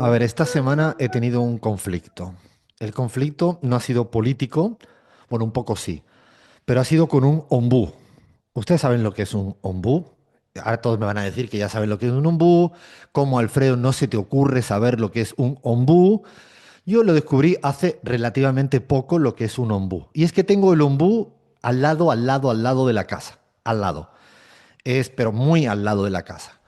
A ver, esta semana he tenido un conflicto. El conflicto no ha sido político, bueno, un poco sí, pero ha sido con un ombú. ¿Ustedes saben lo que es un ombú? Ahora todos me van a decir que ya saben lo que es un ombú. Como Alfredo no se te ocurre saber lo que es un ombú. Yo lo descubrí hace relativamente poco lo que es un ombú. Y es que tengo el ombú al lado de la casa. Al lado. Es, pero muy al lado de la casa.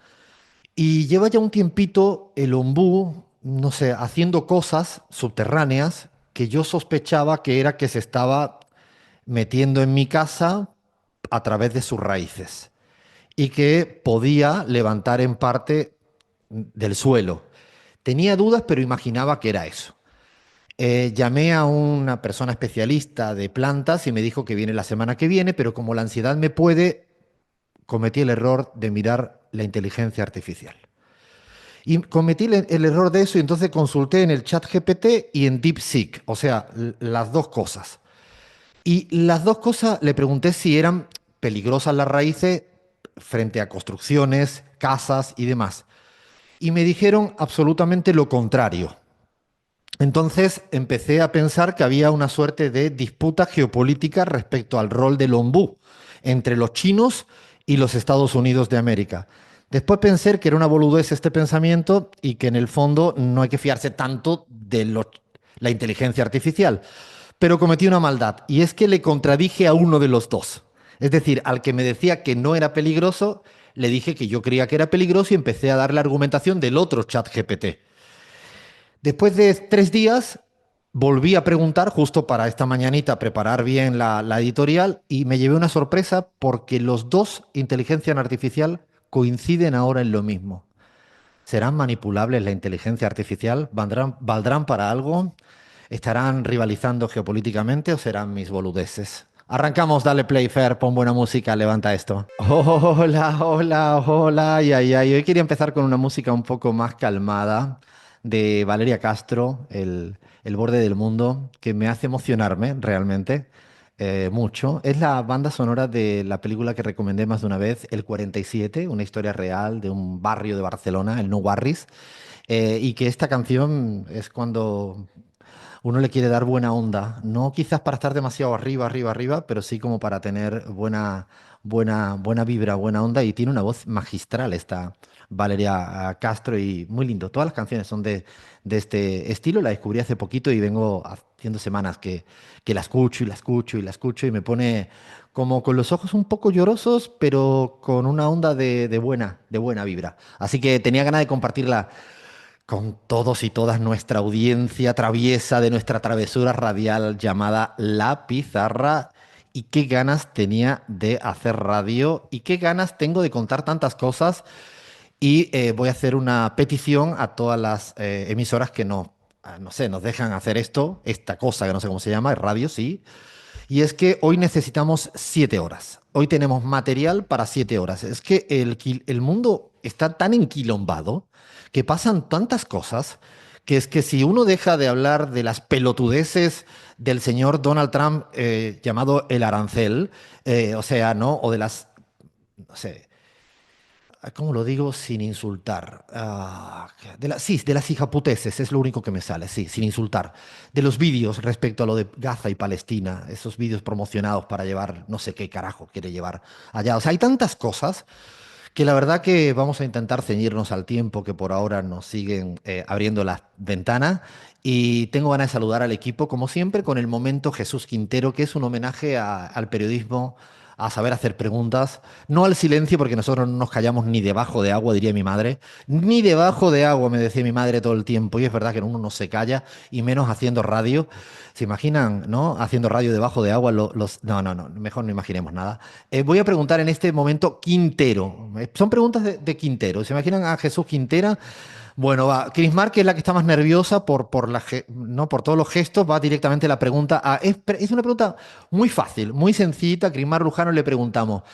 Y lleva ya un tiempito el ombú, no sé, haciendo cosas subterráneas que yo sospechaba que era que se estaba metiendo en mi casa a través de sus raíces y que podía levantar en parte del suelo. Tenía dudas, pero imaginaba que era eso. Llamé a una persona especialista de plantas y me dijo que viene la semana que viene, pero como la ansiedad me puede, cometí el error de mirar la inteligencia artificial. Y cometí el error de eso y entonces consulté en el chat GPT y en DeepSeek, o sea, las dos cosas. Y las dos cosas le pregunté si eran peligrosas las raíces frente a construcciones, casas y demás. Y me dijeron absolutamente lo contrario. Entonces empecé a pensar que había una suerte de disputa geopolítica respecto al rol del ombú entre los chinos y los Estados Unidos de América. Después pensé que era una boludez este pensamiento y que en el fondo no hay que fiarse tanto de la inteligencia artificial. Pero cometí una maldad y es que le contradije a uno de los dos. Es decir, al que me decía que no era peligroso, le dije que yo creía que era peligroso y empecé a dar la argumentación del otro chat GPT. Después de 3 días, volví a preguntar justo para esta mañanita preparar bien la editorial y me llevé una sorpresa porque los dos inteligencia artificial coinciden ahora en lo mismo. ¿Serán manipulables la inteligencia artificial? ¿Valdrán para algo? ¿Estarán rivalizando geopolíticamente o serán mis boludeces? Arrancamos, dale play, Fer, pon buena música, levanta esto. Hola, hola, hola, ay, ay, ay. Hoy quería empezar con una música un poco más calmada de Valeria Castro, el borde del mundo, que me hace emocionarme realmente mucho. Es la banda sonora de la película que recomendé más de una vez, El 47, una historia real de un barrio de Barcelona, el Nou Barris, y que esta canción es cuando uno le quiere dar buena onda, no quizás para estar demasiado arriba, arriba, arriba, pero sí como para tener buena vibra, buena onda y tiene una voz magistral esta Valeria Castro y muy lindo. Todas las canciones son de este estilo, la descubrí hace poquito y vengo haciendo semanas que la escucho y la escucho y la escucho y me pone como con los ojos un poco llorosos, pero con una onda de buena vibra. Así que tenía ganas de compartirla con todos y todas nuestra audiencia traviesa de nuestra travesura radial llamada La Pizarra. Y qué ganas tenía de hacer radio y qué ganas tengo de contar tantas cosas. Y voy a hacer una petición a todas las emisoras que no sé, nos dejan hacer esta cosa que no sé cómo se llama, es radio, sí. Y es que hoy necesitamos 7 horas. Hoy tenemos material para 7 horas. Es que el mundo está tan enquilombado que pasan tantas cosas que es que si uno deja de hablar de las pelotudeces del señor Donald Trump llamado el arancel, o sea, ¿no? O de las, no sé, ¿cómo lo digo sin insultar? Sí, de las hijaputeces, es lo único que me sale, sí, sin insultar. De los vídeos respecto a lo de Gaza y Palestina, esos vídeos promocionados para llevar, no sé qué carajo quiere llevar allá. O sea, hay tantas cosas que la verdad que vamos a intentar ceñirnos al tiempo que por ahora nos siguen abriendo la ventana. Y tengo ganas de saludar al equipo, como siempre, con el momento Jesús Quintero, que es un homenaje al periodismo, a saber hacer preguntas, no al silencio, porque nosotros no nos callamos ni debajo de agua, diría mi madre, ni debajo de agua, me decía mi madre todo el tiempo, y es verdad que uno no se calla, y menos haciendo radio. ¿Se imaginan, no? Haciendo radio debajo de agua, No, no, no, mejor no imaginemos nada. Voy a preguntar en este momento Quintero. Son preguntas de Quintero. ¿Se imaginan a Jesús Quintera? Bueno, va. Crismar, que es la que está más nerviosa no, por todos los gestos, va directamente la pregunta a. Es una pregunta muy fácil, muy sencillita. Crismar Lujano le preguntamos: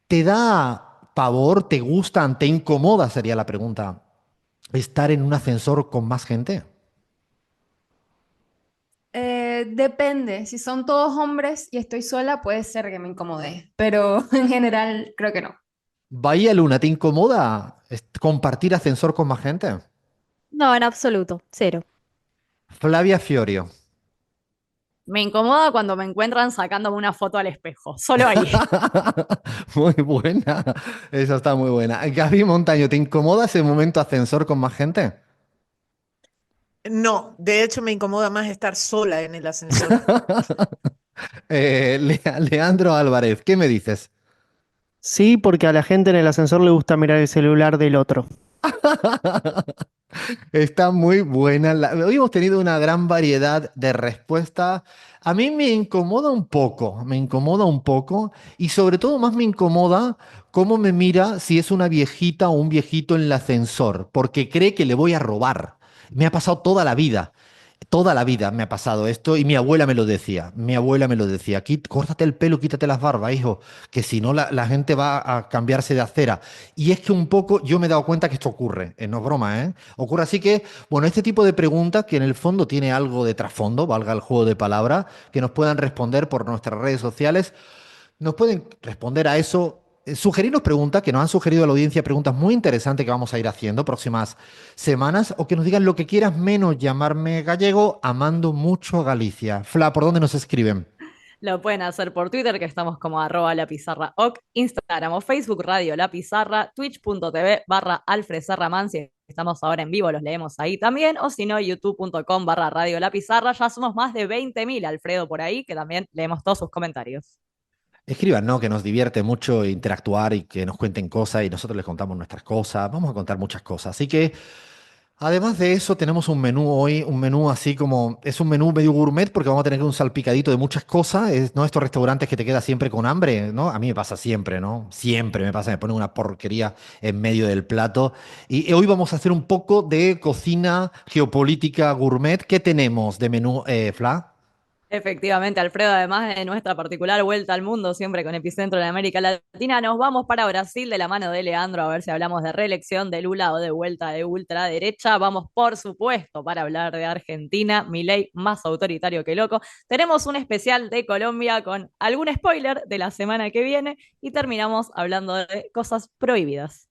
¿te da pavor, te gustan, te incomoda? Sería la pregunta. ¿Estar en un ascensor con más gente? Depende, si son todos hombres y estoy sola, puede ser que me incomode, pero en general creo que no. Bahía Luna, ¿te incomoda compartir ascensor con más gente? No, en absoluto, cero. Flavia Fiorio. Me incomoda cuando me encuentran sacándome una foto al espejo, solo ahí. Muy buena. Esa está muy buena. Gaby Montaño, ¿te incomoda ese momento ascensor con más gente? No, de hecho me incomoda más estar sola en el ascensor. Leandro Álvarez, ¿qué me dices? Sí, porque a la gente en el ascensor le gusta mirar el celular del otro. Está muy buena. Hoy hemos tenido una gran variedad de respuestas. A mí me incomoda un poco y sobre todo más me incomoda cómo me mira si es una viejita o un viejito en el ascensor, porque cree que le voy a robar. Me ha pasado toda la vida. Toda la vida me ha pasado esto y mi abuela me lo decía. Mi abuela me lo decía. Córtate el pelo, quítate las barbas, hijo, que si no la gente va a cambiarse de acera. Y es que un poco yo me he dado cuenta que esto ocurre. No es broma, ¿eh? Ocurre así que, bueno, este tipo de preguntas que en el fondo tiene algo de trasfondo, valga el juego de palabras, que nos puedan responder por nuestras redes sociales. Nos pueden responder a eso, sugerirnos preguntas, que nos han sugerido a la audiencia preguntas muy interesantes que vamos a ir haciendo próximas semanas, o que nos digan lo que quieras menos llamarme gallego, amando mucho a Galicia. Fla, ¿por dónde nos escriben? Lo pueden hacer por Twitter, que estamos como @lapizarraoc, Instagram o Facebook, Radio La Pizarra, twitch.tv/Alfred Serraman, si estamos ahora en vivo, los leemos ahí también, o si no, youtube.com/Radio La Pizarra. Ya somos más de 20.000, Alfredo, por ahí, que también leemos todos sus comentarios. Escriban, ¿no? Que nos divierte mucho interactuar y que nos cuenten cosas y nosotros les contamos nuestras cosas. Vamos a contar muchas cosas. Así que además de eso, tenemos un menú hoy, un menú así como, es un menú medio gourmet porque vamos a tener un salpicadito de muchas cosas, ¿no? Estos restaurantes que te quedas siempre con hambre, ¿no? A mí me pasa siempre, ¿no? Siempre me pasa, me ponen una porquería en medio del plato. Y hoy vamos a hacer un poco de cocina geopolítica gourmet. ¿Qué tenemos de menú, Fla? Efectivamente, Alfredo, además de nuestra particular vuelta al mundo, siempre con epicentro en América Latina, nos vamos para Brasil de la mano de Leandro a ver si hablamos de reelección de Lula o de vuelta de ultraderecha. Vamos, por supuesto, para hablar de Argentina, Milei más autoritario que loco. Tenemos un especial de Colombia con algún spoiler de la semana que viene y terminamos hablando de cosas prohibidas.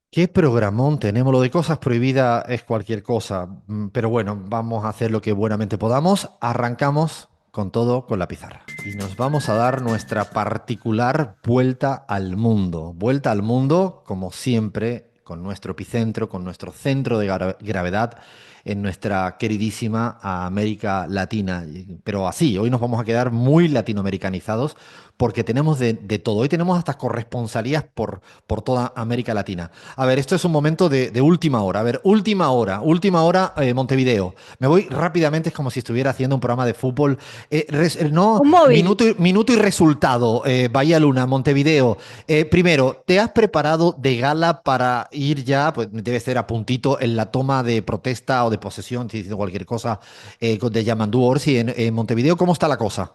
¿Qué programón tenemos? Lo de cosas prohibidas es cualquier cosa, pero bueno, vamos a hacer lo que buenamente podamos. Arrancamos con todo con la pizarra. Y nos vamos a dar nuestra particular vuelta al mundo. Vuelta al mundo, como siempre, con nuestro epicentro, con nuestro centro de gravedad en nuestra queridísima América Latina. Pero así, hoy nos vamos a quedar muy latinoamericanizados porque tenemos de todo. Hoy tenemos hasta corresponsalías por toda América Latina. A ver, esto es un momento de última hora. A ver, última hora, Montevideo. Me voy rápidamente, es como si estuviera haciendo un programa de fútbol. No, Un móvil. minuto y resultado. Bahía Luna, Montevideo. Primero, ¿te has preparado de gala para ir ya? Pues debe ser a puntito en la toma de protesta o de posesión, si diciendo cualquier cosa, de Yamandú Orsi en Montevideo. ¿Cómo está la cosa?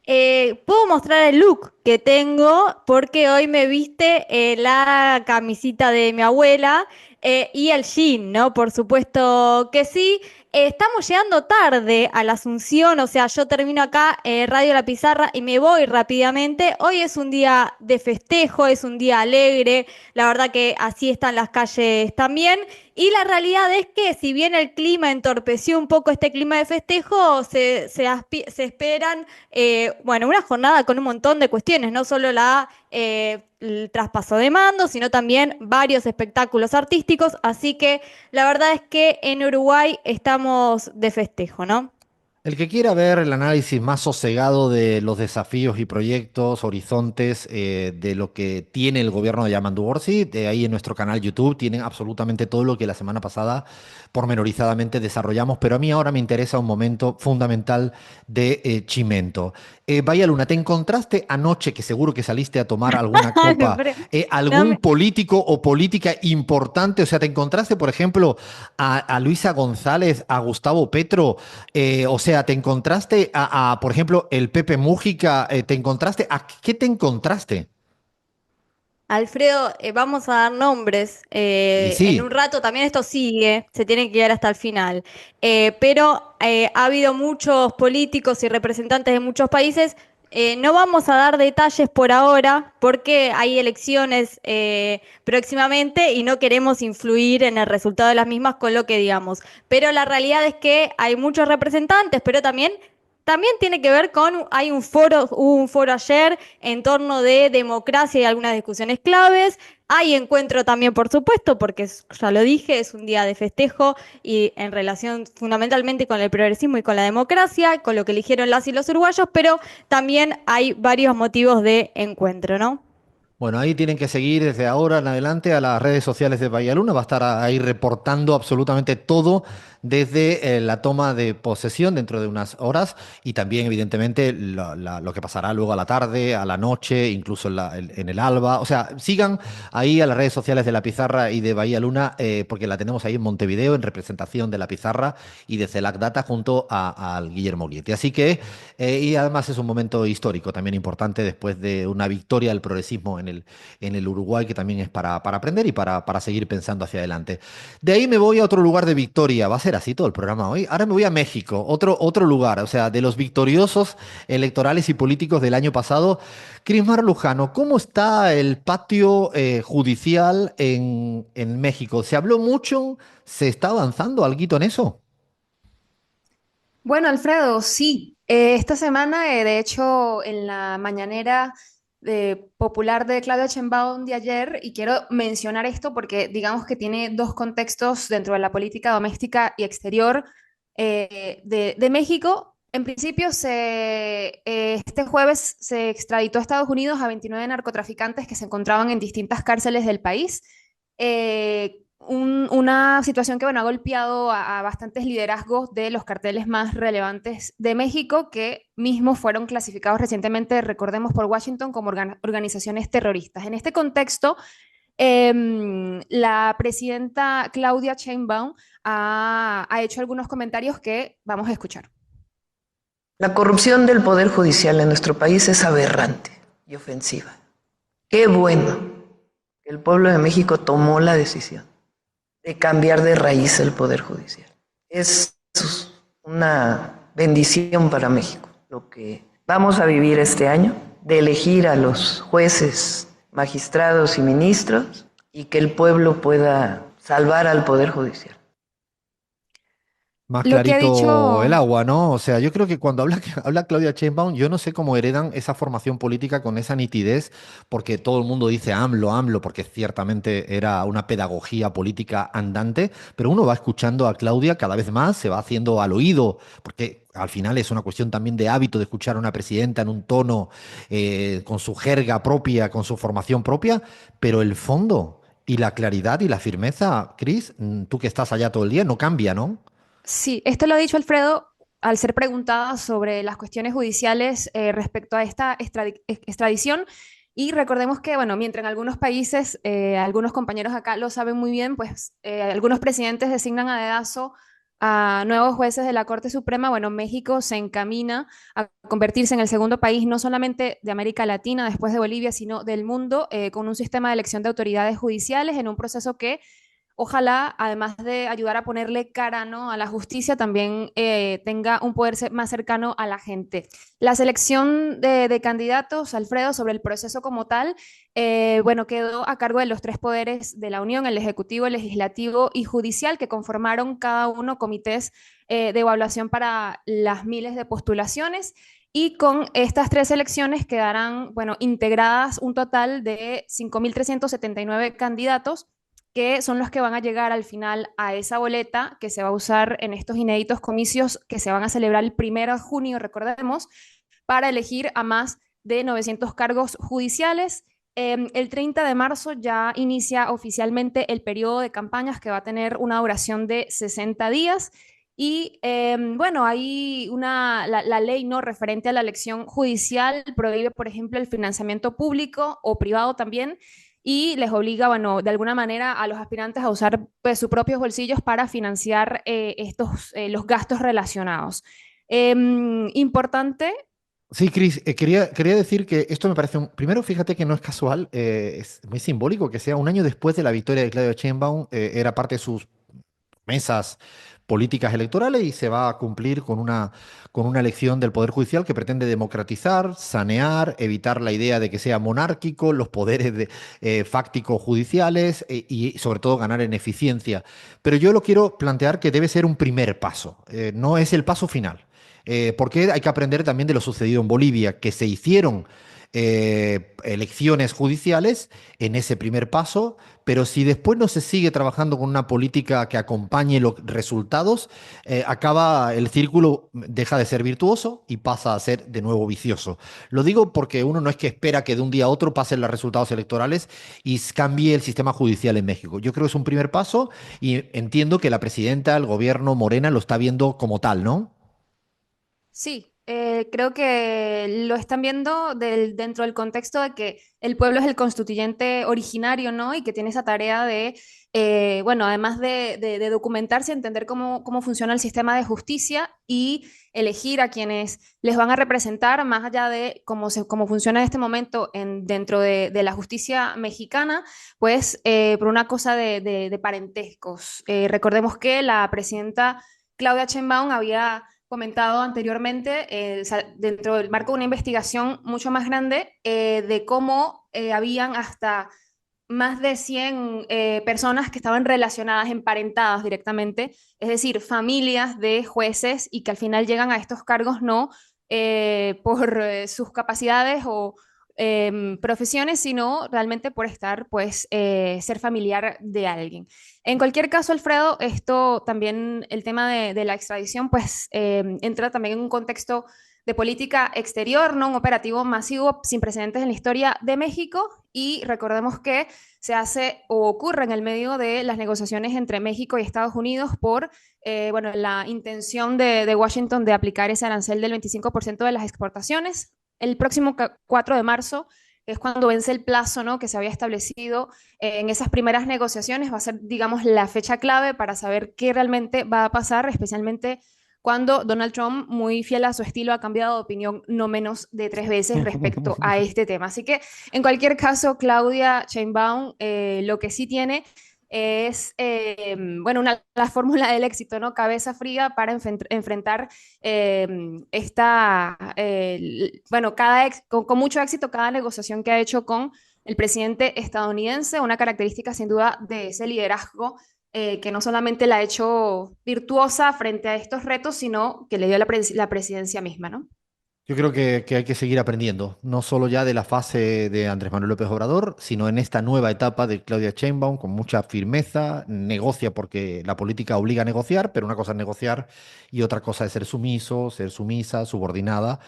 Puedo mostrar el look que tengo porque hoy me viste la camisita de mi abuela y el jean, ¿no? Por supuesto que sí. Estamos llegando tarde a la Asunción, o sea, yo termino acá Radio La Pizarra y me voy rápidamente. Hoy es un día de festejo, es un día alegre, la verdad que así están las calles también. Y la realidad es que si bien el clima entorpeció un poco este clima de festejo, se esperan bueno, una jornada con un montón de cuestiones, no solo el traspaso de mando, sino también varios espectáculos artísticos, así que la verdad es que en Uruguay estamos de festejo, ¿no? El que quiera ver el análisis más sosegado de los desafíos y proyectos, horizontes de lo que tiene el gobierno de Yamandu Orsi, de ahí en nuestro canal YouTube tienen absolutamente todo lo que la semana pasada pormenorizadamente desarrollamos, pero a mí ahora me interesa un momento fundamental de Chimento. Vaya Luna, ¿te encontraste anoche, que seguro que saliste a tomar alguna copa, Pero, no algún me- político o política importante? O sea, ¿te encontraste, por ejemplo, a Luisa González, a Gustavo Petro? O sea, ¿te encontraste por ejemplo, el Pepe Mújica? ¿Te encontraste? ¿A qué te encontraste? Alfredo, vamos a dar nombres. Y En un sí, rato también esto sigue, se tiene que llegar hasta el final. Pero ha habido muchos políticos y representantes de muchos países No vamos a dar detalles por ahora porque hay elecciones próximamente y no queremos influir en el resultado de las mismas con lo que digamos. Pero la realidad es que hay muchos representantes, pero también tiene que ver con, hay hubo un foro ayer en torno de democracia y algunas discusiones claves. Hay encuentro también, por supuesto, porque ya lo dije, es un día de festejo y en relación fundamentalmente con el progresismo y con la democracia, con lo que eligieron las y los uruguayos, pero también hay varios motivos de encuentro, ¿no? Bueno, ahí tienen que seguir desde ahora en adelante a las redes sociales de Bahía Luna. Va a estar ahí reportando absolutamente todo desde la toma de posesión dentro de unas horas y también, evidentemente, lo que pasará luego a la tarde, a la noche, incluso en el alba. O sea, sigan ahí a las redes sociales de La Pizarra y de Bahía Luna, porque la tenemos ahí en Montevideo en representación de La Pizarra y de CELAC Data junto al Guillermo Guietti. Así que, y además es un momento histórico también importante después de una victoria del progresismo en el Uruguay, que también es para aprender y para seguir pensando hacia adelante. De ahí me voy a otro lugar de victoria. Va a ser así todo el programa hoy. Ahora me voy a México, otro lugar, o sea, de los victoriosos electorales y políticos del año pasado. Crismar Lujano, ¿cómo está el patio judicial en México? ¿Se habló mucho? ¿Se está avanzando alguito en eso? Bueno, Alfredo, sí. Esta semana, de hecho, en la mañanera popular de Claudia Sheinbaum de ayer, y quiero mencionar esto porque digamos que tiene dos contextos dentro de la política doméstica y exterior de México. En principio, este jueves se extraditó a Estados Unidos a 29 narcotraficantes que se encontraban en distintas cárceles del país. Una situación que bueno, ha golpeado a bastantes liderazgos de los carteles más relevantes de México, que mismos fueron clasificados recientemente, recordemos, por Washington como organizaciones terroristas. En este contexto, la presidenta Claudia Sheinbaum ha hecho algunos comentarios que vamos a escuchar. La corrupción del Poder Judicial en nuestro país es aberrante y ofensiva. Qué bueno que el pueblo de México tomó la decisión de cambiar de raíz el Poder Judicial. Es una bendición para México lo que vamos a vivir este año, de elegir a los jueces, magistrados y ministros y que el pueblo pueda salvar al Poder Judicial. Más Lo que ha clarito el dicho, agua, ¿no? O sea, yo creo que cuando habla Claudia Sheinbaum, yo no sé cómo heredan esa formación política con esa nitidez, porque todo el mundo dice AMLO, AMLO, porque ciertamente era una pedagogía política andante, pero uno va escuchando a Claudia cada vez más, se va haciendo al oído, porque al final es una cuestión también de hábito de escuchar a una presidenta en un tono, con su jerga propia, con su formación propia, pero el fondo y la claridad y la firmeza, Cris, tú que estás allá todo el día, no cambia, ¿no? sí, esto lo ha dicho Alfredo al ser preguntada sobre las cuestiones judiciales respecto a esta extradición. Y recordemos que, bueno, mientras en algunos países, algunos compañeros acá lo saben muy bien, pues algunos presidentes designan a dedazo a nuevos jueces de la Corte Suprema. Bueno, México se encamina a convertirse en el segundo país, no solamente de América Latina, después de Bolivia, sino del mundo, con un sistema de elección de autoridades judiciales en un proceso que ojalá, además de ayudar a ponerle cara, ¿no?, a la justicia, también tenga un poder más cercano a la gente. La selección de candidatos, Alfredo, sobre el proceso como tal, bueno, quedó a cargo de los tres poderes de la Unión, el Ejecutivo, el Legislativo y Judicial, que conformaron cada uno comités de evaluación para las miles de postulaciones. Y con estas tres elecciones quedarán, bueno, integradas un total de 5.379 candidatos, que son los que van a llegar al final a esa boleta que se va a usar en estos inéditos comicios que se van a celebrar el 1 de junio, recordemos, para elegir a más de 900 cargos judiciales. El 30 de marzo ya inicia oficialmente el periodo de campañas, que va a tener una duración de 60 días. Y bueno, hay la ley no referente a la elección judicial prohíbe, por ejemplo, el financiamiento público o privado también, y les obliga, bueno, de alguna manera a los aspirantes a usar pues, sus propios bolsillos para financiar los gastos relacionados. Importante. Sí, Cris, quería decir que esto me parece primero, fíjate que no es casual, es muy simbólico que sea un año después de la victoria de Claudia Sheinbaum, era parte de sus mesas políticas electorales y se va a cumplir con una elección del Poder Judicial que pretende democratizar, sanear, evitar la idea de que sea monárquico, los poderes fácticos judiciales y sobre todo ganar en eficiencia. Pero yo lo quiero plantear que debe ser un primer paso, no es el paso final. Porque hay que aprender también de lo sucedido en Bolivia, que se hicieron elecciones judiciales en ese primer paso, pero si después no se sigue trabajando con una política que acompañe los resultados, acaba el círculo, deja de ser virtuoso y pasa a ser de nuevo vicioso. Lo digo porque uno no es que espera que de un día a otro pasen los resultados electorales y cambie el sistema judicial en México. Yo creo que es un primer paso y entiendo que la presidenta, el gobierno Morena lo está viendo como tal, ¿no? Sí, creo que lo están viendo dentro del contexto de que el pueblo es el constituyente originario, ¿no? Y que tiene esa tarea de, bueno, además de documentarse, entender cómo funciona el sistema de justicia y elegir a quienes les van a representar, más allá de cómo funciona en este momento dentro de la justicia mexicana, pues por una cosa de parentescos. Recordemos que la presidenta Claudia Sheinbaum había comentado anteriormente, dentro del marco de una investigación mucho más grande, de cómo habían hasta más de 100 personas que estaban relacionadas, emparentadas directamente, es decir, familias de jueces y que al final llegan a estos cargos no por sus capacidades o profesiones, sino realmente por estar, pues, ser familiar de alguien. En cualquier caso, Alfredo, esto también, el tema de la extradición, pues entra también en un contexto de política exterior, ¿no? Un operativo masivo sin precedentes en la historia de México y recordemos que se hace o ocurre en el medio de las negociaciones entre México y Estados Unidos por, bueno, la intención de Washington de aplicar ese arancel del 25% de las exportaciones. El próximo 4 de marzo es cuando vence el plazo, ¿no? Que se había establecido en esas primeras negociaciones, va a ser, digamos, la fecha clave para saber qué realmente va a pasar, especialmente cuando Donald Trump, muy fiel a su estilo, ha cambiado de opinión no menos de 3 veces respecto a este tema. Así que, en cualquier caso, Claudia Sheinbaum lo que sí tiene es, bueno, la fórmula del éxito, ¿no? Cabeza fría para enfrentar bueno, con mucho éxito cada negociación que ha hecho con el presidente estadounidense, una característica sin duda de ese liderazgo que no solamente la ha hecho virtuosa frente a estos retos, sino que le dio la presidencia misma, ¿no? Yo creo que hay que seguir aprendiendo, no solo ya de la fase de Andrés Manuel López Obrador, sino en esta nueva etapa de Claudia Sheinbaum, con mucha firmeza, negocia porque la política obliga a negociar, pero una cosa es negociar y otra cosa es ser sumiso, ser sumisa, subordinada.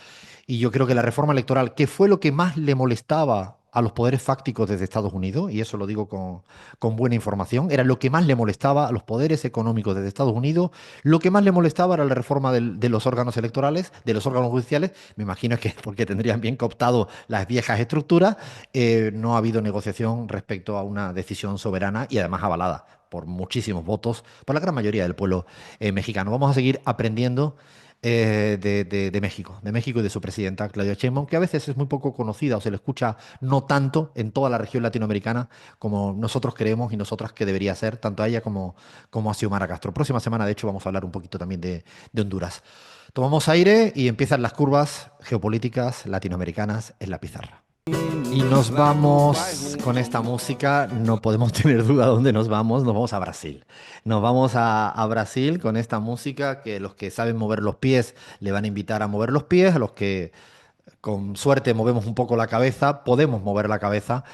Y yo creo que la reforma electoral, que fue lo que más le molestaba a los poderes fácticos desde Estados Unidos, y eso lo digo con buena información, era lo que más le molestaba a los poderes económicos desde Estados Unidos, lo que más le molestaba era la reforma de los órganos electorales, de los órganos judiciales, me imagino que es porque tendrían bien cooptado las viejas estructuras, no ha habido negociación respecto a una decisión soberana y además avalada por muchísimos votos, por la gran mayoría del pueblo mexicano. Vamos a seguir aprendiendo de México y de su presidenta Claudia Sheinbaum, que a veces es muy poco conocida o se le escucha no tanto en toda la región latinoamericana como nosotros creemos y nosotras que debería ser, tanto a ella como a Xiomara Castro. Próxima semana, de hecho, vamos a hablar un poquito también de Honduras. Tomamos aire y empiezan las curvas geopolíticas latinoamericanas en la pizarra. Y nos vamos con esta música, no podemos tener duda dónde nos vamos a Brasil. Nos vamos a Brasil con esta música que los que saben mover los pies le van a invitar a mover los pies, a los que con suerte movemos un poco la cabeza, podemos mover la cabeza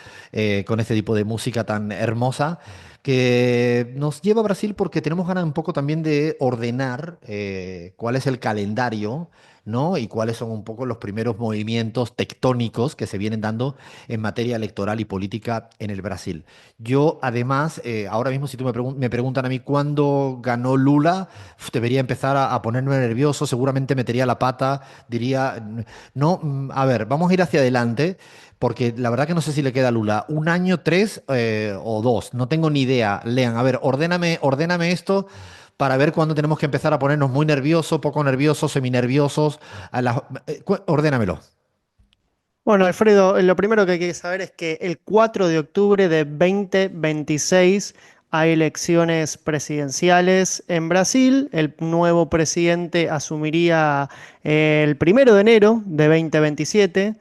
con este tipo de música tan hermosa que nos lleva a Brasil porque tenemos ganas un poco también de ordenar cuál es el calendario, ¿no? Y cuáles son un poco los primeros movimientos tectónicos que se vienen dando en materia electoral y política en el Brasil. Yo, además, ahora mismo, si tú me preguntan a mí cuándo ganó Lula, debería empezar a ponerme nervioso, seguramente metería la pata, diría, no, a ver, vamos a ir hacia adelante, porque la verdad que no sé si le queda a Lula un año, tres o dos, no tengo ni idea. Lean, a ver, ordéname esto para ver cuándo tenemos que empezar a ponernos muy nerviosos, poco nerviosos, seminerviosos. Ordénamelo. Bueno, Alfredo, lo primero que hay que saber es que el 4 de octubre de 2026 a elecciones presidenciales en Brasil. El nuevo presidente asumiría el 1 de enero de 2027.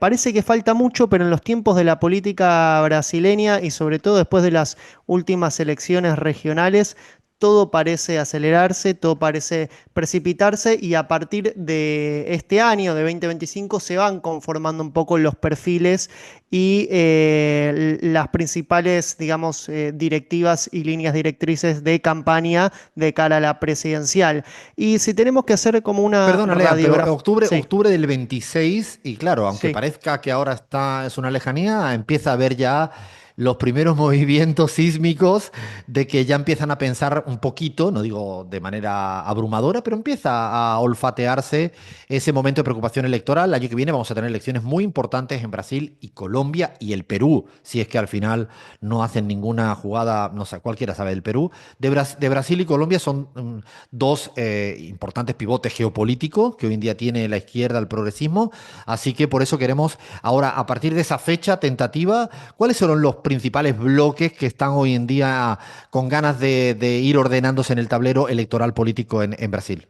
Parece que falta mucho, pero en los tiempos de la política brasileña y sobre todo después de las últimas elecciones regionales, todo parece acelerarse, todo parece precipitarse y a partir de este año, de 2025, se van conformando un poco los perfiles y las principales, digamos, directivas y líneas directrices de campaña de cara a la presidencial. Y si tenemos que hacer como una Perdona, Lea, pero radiografía. Sí, octubre del 26, y claro, aunque sí. parezca que ahora es una lejanía, empieza a haber ya los primeros movimientos sísmicos de que ya empiezan a pensar un poquito, no digo de manera abrumadora, pero empieza a olfatearse ese momento de preocupación electoral. El año que viene vamos a tener elecciones muy importantes en Brasil y Colombia y el Perú, si es que al final no hacen ninguna jugada, no sé, cualquiera sabe del Perú. De Brasil y Colombia son dos importantes pivotes geopolíticos que hoy en día tiene la izquierda, el progresismo. Así que por eso queremos ahora, a partir de esa fecha tentativa, ¿cuáles son los principales bloques que están hoy en día con ganas de ir ordenándose en el tablero electoral político en Brasil?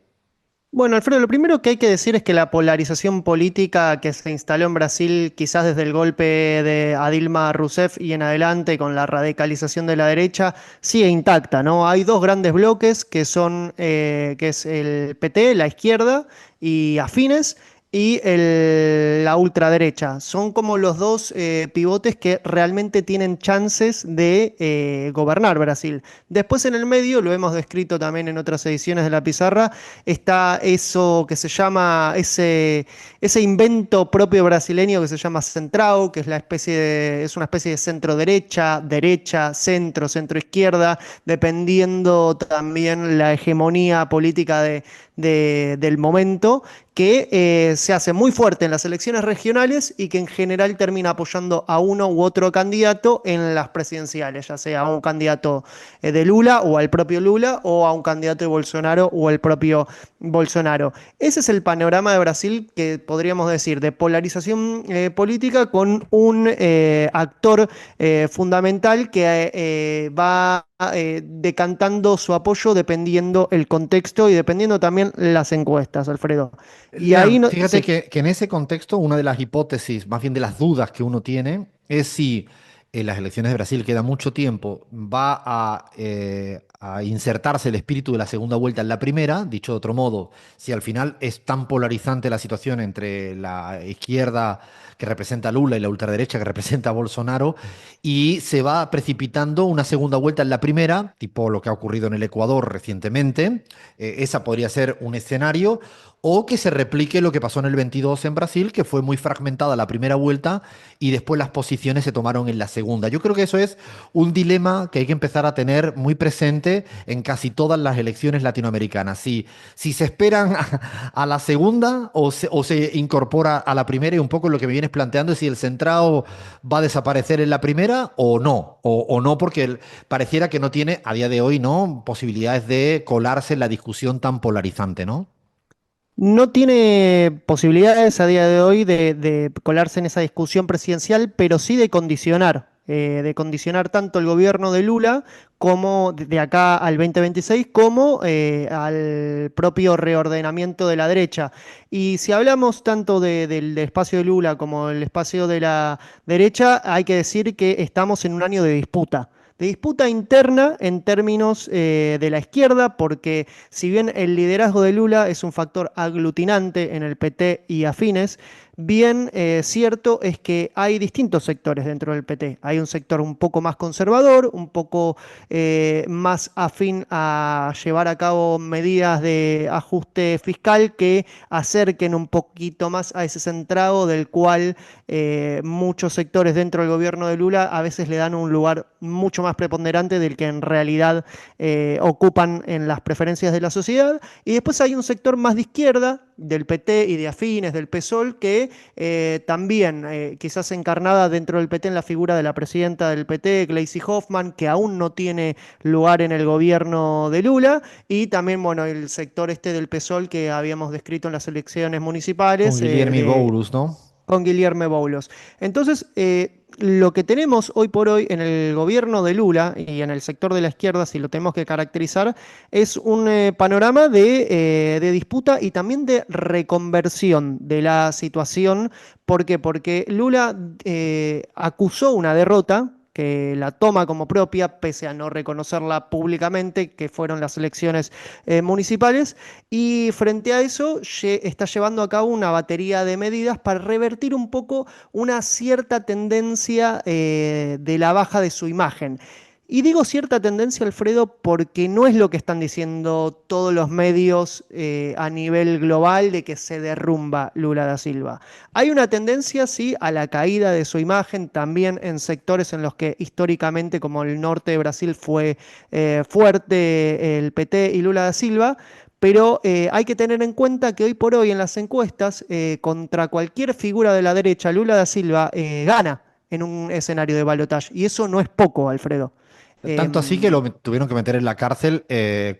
Bueno, Alfredo, lo primero que hay que decir es que la polarización política que se instaló en Brasil, quizás desde el golpe de a Dilma Rousseff y en adelante con la radicalización de la derecha, sigue intacta, ¿no? Hay dos grandes bloques que son, que es el PT, la izquierda y afines, y la ultraderecha. Son como los dos pivotes que realmente tienen chances de gobernar Brasil. Después en el medio, lo hemos descrito también en otras ediciones de La Pizarra, está eso que se llama, ese invento propio brasileño que se llama Centrão, que es es una especie de centro derecha, derecha, centro, centro izquierda, dependiendo también la hegemonía política del momento, que se hace muy fuerte en las elecciones regionales y que en general termina apoyando a uno u otro candidato en las presidenciales, ya sea a un candidato de Lula o al propio Lula o a un candidato de Bolsonaro o el propio Bolsonaro. Ese es el panorama de Brasil que podríamos decir de polarización política con un actor fundamental que va decantando su apoyo dependiendo el contexto y dependiendo también las encuestas, Alfredo. Y ahí Lean, no, fíjate sí. que en ese contexto una de las hipótesis, más bien de las dudas que uno tiene, es si en las elecciones de Brasil queda mucho tiempo, va a insertarse el espíritu de la segunda vuelta en la primera, dicho de otro modo, si al final es tan polarizante la situación entre la izquierda que representa a Lula y la ultraderecha que representa a Bolsonaro, y se va precipitando una segunda vuelta en la primera, tipo lo que ha ocurrido en el Ecuador recientemente. Esa podría ser un escenario, o que se replique lo que pasó en el 22 en Brasil, que fue muy fragmentada la primera vuelta y después las posiciones se tomaron en la segunda. Yo creo que eso es un dilema que hay que empezar a tener muy presente en casi todas las elecciones latinoamericanas. Si se esperan a la segunda o se incorpora a la primera, y un poco lo que me vienes planteando es si el centrado va a desaparecer en la primera o no, o no porque pareciera que no tiene a día de hoy, ¿no?, posibilidades de colarse en la discusión tan polarizante, ¿no? No tiene posibilidades a día de hoy de colarse en esa discusión presidencial, pero sí de condicionar tanto el gobierno de Lula como de acá al 2026, como al propio reordenamiento de la derecha. Y si hablamos tanto del espacio de Lula como el espacio de la derecha, hay que decir que estamos en un año de disputa interna en términos de la izquierda, porque si bien el liderazgo de Lula es un factor aglutinante en el PT y afines, bien cierto es que hay distintos sectores dentro del PT. Hay un sector un poco más conservador, un poco más afín a llevar a cabo medidas de ajuste fiscal que acerquen un poquito más a ese centrado del cual muchos sectores dentro del gobierno de Lula a veces le dan un lugar mucho más preponderante del que en realidad ocupan en las preferencias de la sociedad. Y después hay un sector más de izquierda, del PT y de afines, del PSOL, que también quizás encarnada dentro del PT en la figura de la presidenta del PT, Gleisi Hoffmann, que aún no tiene lugar en el gobierno de Lula, y también, bueno, el sector este del PSOL que habíamos descrito en las elecciones Con municipales, Guillermo Boulos, ¿no? con Guillermo Boulos. Entonces, lo que tenemos hoy por hoy en el gobierno de Lula y en el sector de la izquierda, si lo tenemos que caracterizar, es un panorama de disputa y también de reconversión de la situación. ¿Por qué? Porque Lula acusó una derrota que la toma como propia, pese a no reconocerla públicamente, que fueron las elecciones municipales, y frente a eso está llevando a cabo una batería de medidas para revertir un poco una cierta tendencia de la baja de su imagen. Y digo cierta tendencia, Alfredo, porque no es lo que están diciendo todos los medios a nivel global de que se derrumba Lula da Silva. Hay una tendencia, sí, a la caída de su imagen, también en sectores en los que históricamente, como el norte de Brasil, fue fuerte el PT y Lula da Silva. Pero hay que tener en cuenta que hoy por hoy en las encuestas, contra cualquier figura de la derecha, Lula da Silva gana en un escenario de balotaje. Y eso no es poco, Alfredo. Tanto así que Em, lo tuvieron que meter en la cárcel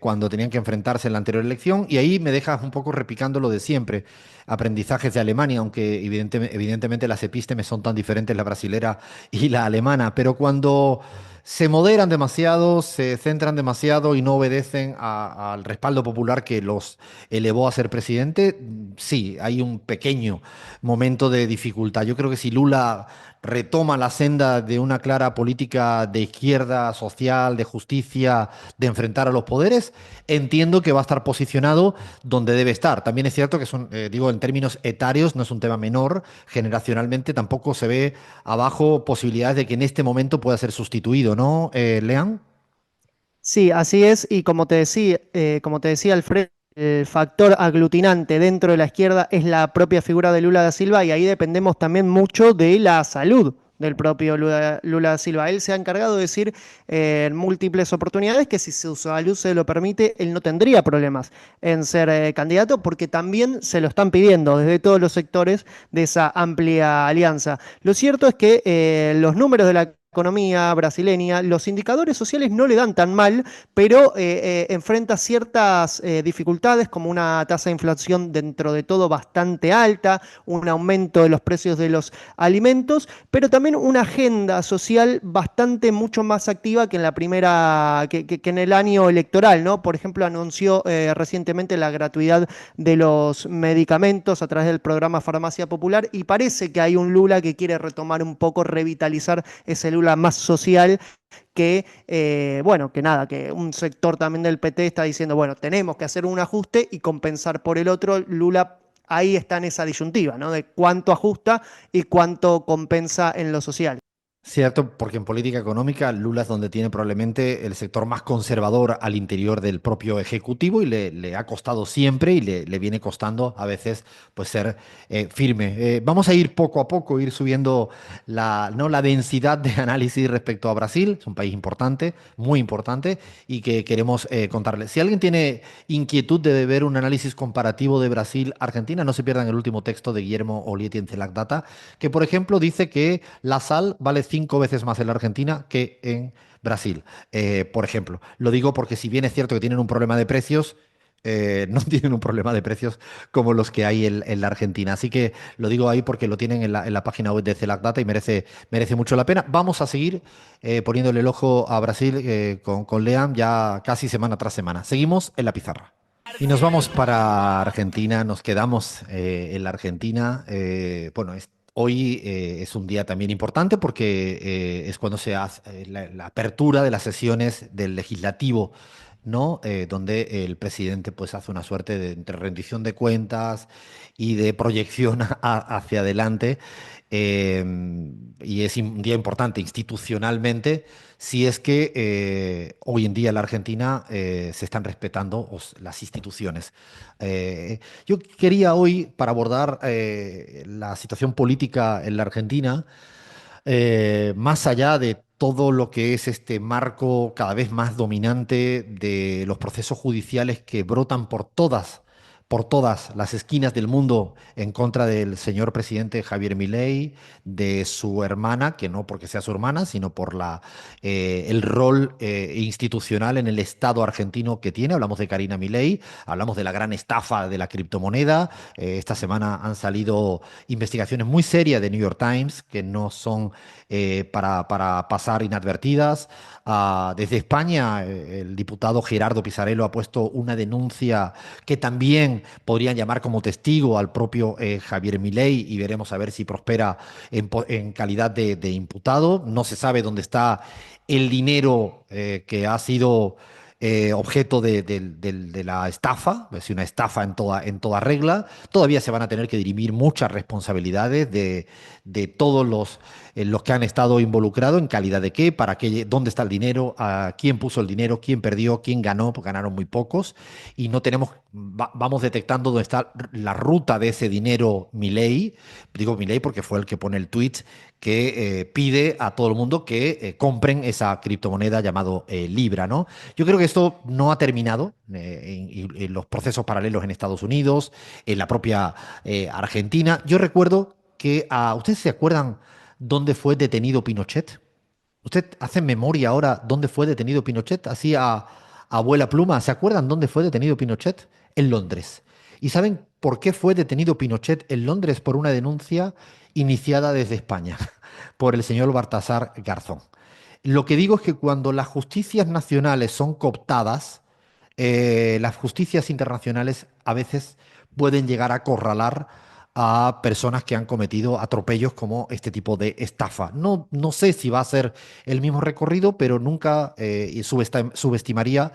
cuando tenían que enfrentarse en la anterior elección y ahí me dejas un poco repicando lo de siempre, aprendizajes de Alemania, aunque evidentemente las epístemes son tan diferentes la brasilera y la alemana, pero cuando se moderan demasiado, se centran demasiado y no obedecen al respaldo popular que los elevó a ser presidente, sí, hay un pequeño momento de dificultad. Yo creo que si Lula retoma la senda de una clara política de izquierda, social, de justicia, de enfrentar a los poderes, entiendo que va a estar posicionado donde debe estar. También es cierto que son, digo, en términos etarios, no es un tema menor, generacionalmente tampoco se ve abajo posibilidades de que en este momento pueda ser sustituido, ¿no, Lean? Sí, así es, y como te decía Alfredo, el factor aglutinante dentro de la izquierda es la propia figura de Lula da Silva y ahí dependemos también mucho de la salud del propio Lula da Silva. Él se ha encargado de decir en múltiples oportunidades que si su salud se lo permite, él no tendría problemas en ser candidato porque también se lo están pidiendo desde todos los sectores de esa amplia alianza. Lo cierto es que los números de la economía brasileña, los indicadores sociales no le dan tan mal, pero enfrenta ciertas dificultades como una tasa de inflación dentro de todo bastante alta, un aumento de los precios de los alimentos, pero también una agenda social bastante mucho más activa que en la primera, que en el año electoral, ¿no? Por ejemplo, anunció recientemente la gratuidad de los medicamentos a través del programa Farmacia Popular y parece que hay un Lula que quiere retomar un poco, revitalizar ese Lula más social que, bueno, que nada, que un sector también del PT está diciendo, bueno, tenemos que hacer un ajuste y compensar por el otro. Lula ahí está en esa disyuntiva, ¿no? De cuánto ajusta y cuánto compensa en lo social. Cierto, porque en política económica Lula es donde tiene probablemente el sector más conservador al interior del propio Ejecutivo y le ha costado siempre y le viene costando a veces pues ser firme. Vamos a ir poco a poco, ir subiendo ¿no? la densidad de análisis respecto a Brasil. Es un país importante, muy importante y que queremos contarles. Si alguien tiene inquietud de ver un análisis comparativo de Brasil-Argentina, no se pierdan el último texto de Guillermo Olieti en CELAC Data, que por ejemplo dice que la sal vale 5 veces más en la Argentina que en Brasil, por ejemplo. Lo digo porque si bien es cierto que tienen un problema de precios, no tienen un problema de precios como los que hay en la Argentina. Así que lo digo ahí porque lo tienen en la página web de CELAC Data y merece mucho la pena. Vamos a seguir poniéndole el ojo a Brasil con Leam ya casi semana tras semana. Seguimos en la pizarra. Y nos vamos para Argentina, nos quedamos en la Argentina. Bueno, hoy es un día también importante porque es cuando se hace la apertura de las sesiones del legislativo, ¿no? Donde el presidente pues hace una suerte de entre rendición de cuentas y de proyección hacia adelante. eh, y es un día importante institucionalmente si es que hoy en día en la Argentina se están respetando las instituciones. Yo quería hoy, para abordar la situación política en la Argentina, más allá de todo lo que es este marco cada vez más dominante de los procesos judiciales que brotan por todas las esquinas del mundo en contra del señor presidente Javier Milei, de su hermana, que no porque sea su hermana, sino por el rol institucional en el Estado argentino que tiene. Hablamos de Karina Milei, hablamos de la gran estafa de la criptomoneda. Esta semana han salido investigaciones muy serias de New York Times que no son para pasar inadvertidas. Desde España, el diputado Gerardo Pisarello ha puesto una denuncia que también podrían llamar como testigo al propio Javier Milei, y veremos a ver si prospera en calidad de imputado. No se sabe dónde está el dinero que ha sido objeto de la estafa, es decir, una estafa en toda regla. Todavía se van a tener que dirimir muchas responsabilidades de todos los que han estado involucrados, en calidad de qué, para qué, dónde está el dinero, a quién puso el dinero, quién perdió, quién ganó, porque ganaron muy pocos, y no tenemos, vamos detectando dónde está la ruta de ese dinero Milei. Digo Milei porque fue el que pone el tweet que pide a todo el mundo que compren esa criptomoneda llamado Libra, ¿no? Yo creo que esto no ha terminado en los procesos paralelos en Estados Unidos, en la propia Argentina. Yo recuerdo que, ¿ustedes se acuerdan dónde fue detenido Pinochet? ¿Usted hace memoria ahora dónde fue detenido Pinochet? Así a abuela pluma, ¿se acuerdan dónde fue detenido Pinochet? En Londres. ¿Y saben por qué fue detenido Pinochet en Londres? Por una denuncia iniciada desde España por el señor Baltasar Garzón. Lo que digo es que cuando las justicias nacionales son cooptadas, las justicias internacionales a veces pueden llegar a acorralar a personas que han cometido atropellos como este tipo de estafa. No sé si va a ser el mismo recorrido, pero nunca subestimaría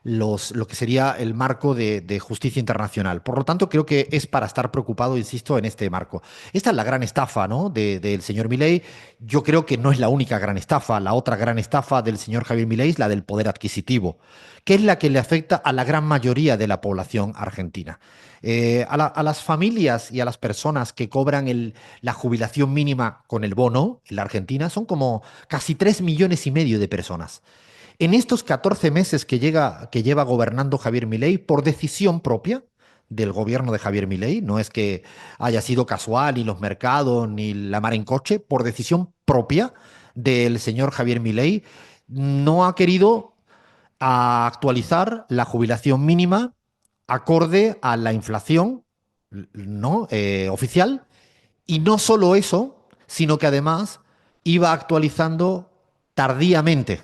lo que sería el marco de justicia internacional. Por lo tanto, creo que es para estar preocupado, insisto, en este marco. Esta es la gran estafa, ¿no?, del señor Milei. Yo creo que no es la única gran estafa. La otra gran estafa del señor Javier Milei es la del poder adquisitivo, que es la que le afecta a la gran mayoría de la población argentina. A las familias y a las personas que cobran la jubilación mínima con el bono en la Argentina son como casi 3,5 millones de personas. En estos 14 meses que lleva gobernando Javier Milei, por decisión propia del gobierno de Javier Milei, no es que haya sido casual, ni los mercados, ni la mar en coche, por decisión propia del señor Javier Milei, no ha querido actualizar la jubilación mínima acorde a la inflación, ¿no?, oficial. Y no solo eso, sino que además iba actualizando tardíamente.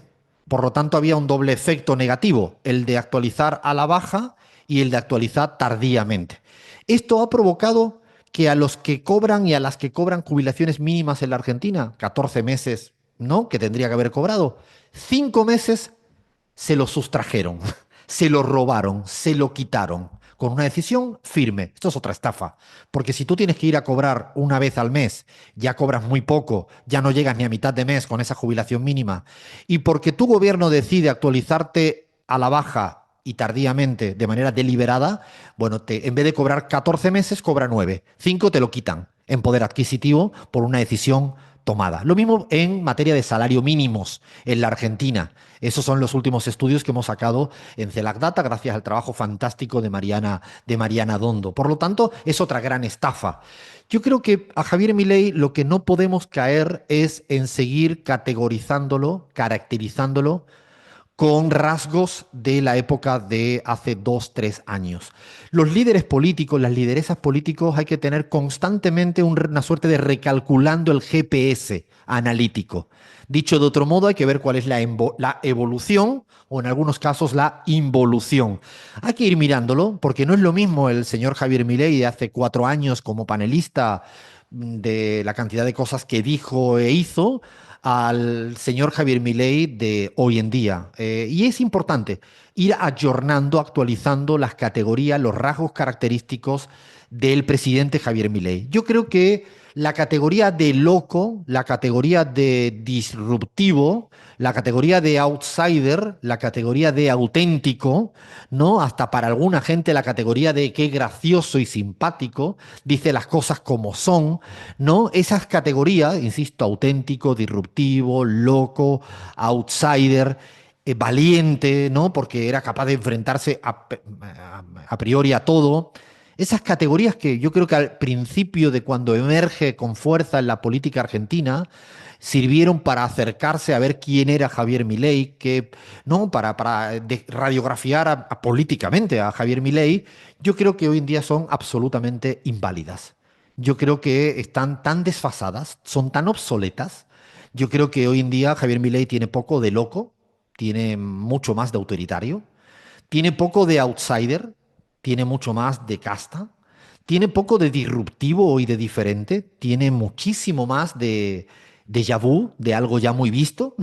Por lo tanto, había un doble efecto negativo, el de actualizar a la baja y el de actualizar tardíamente. Esto ha provocado que a los que cobran y a las que cobran jubilaciones mínimas en la Argentina, 14 meses, ¿no?, que tendría que haber cobrado, 5 meses se lo sustrajeron, se lo robaron, se lo quitaron, con una decisión firme. Esto es otra estafa, porque si tú tienes que ir a cobrar una vez al mes, ya cobras muy poco, ya no llegas ni a mitad de mes con esa jubilación mínima, y porque tu gobierno decide actualizarte a la baja y tardíamente, de manera deliberada, bueno, en vez de cobrar 14 meses, cobra 9, 5 te lo quitan en poder adquisitivo por una decisión tomada. Lo mismo en materia de salario mínimos en la Argentina. Esos son los últimos estudios que hemos sacado en CELAC Data, gracias al trabajo fantástico de Mariana Dondo. Por lo tanto, es otra gran estafa. Yo creo que a Javier Milei lo que no podemos caer es en seguir categorizándolo, caracterizándolo con rasgos de la época de hace 2, 3 años. Los líderes políticos, las lideresas políticos, hay que tener constantemente una suerte de recalculando el GPS analítico. Dicho de otro modo, hay que ver cuál es la evolución o en algunos casos la involución. Hay que ir mirándolo porque no es lo mismo el señor Javier Milei de hace 4 años como panelista, de la cantidad de cosas que dijo e hizo, al señor Javier Milei de hoy en día. Y es importante ir ayornando, actualizando las categorías, los rasgos característicos del presidente Javier Milei. Yo creo que la categoría de loco, la categoría de disruptivo, la categoría de outsider, la categoría de auténtico, ¿no?, hasta para alguna gente la categoría de qué gracioso y simpático, dice las cosas como son, ¿no? Esas categorías, insisto, auténtico, disruptivo, loco, outsider, valiente, ¿no? Porque era capaz de enfrentarse a priori a todo. Esas categorías que yo creo que al principio de cuando emerge con fuerza en la política argentina, sirvieron para acercarse a ver quién era Javier Milei, que, ¿no? Para radiografiar políticamente a Javier Milei, yo creo que hoy en día son absolutamente inválidas. Yo creo que están tan desfasadas, son tan obsoletas. Yo creo que hoy en día Javier Milei tiene poco de loco, tiene mucho más de autoritario, tiene poco de outsider, tiene mucho más de casta, tiene poco de disruptivo y de diferente, tiene muchísimo más de déjà vu, de algo ya muy visto,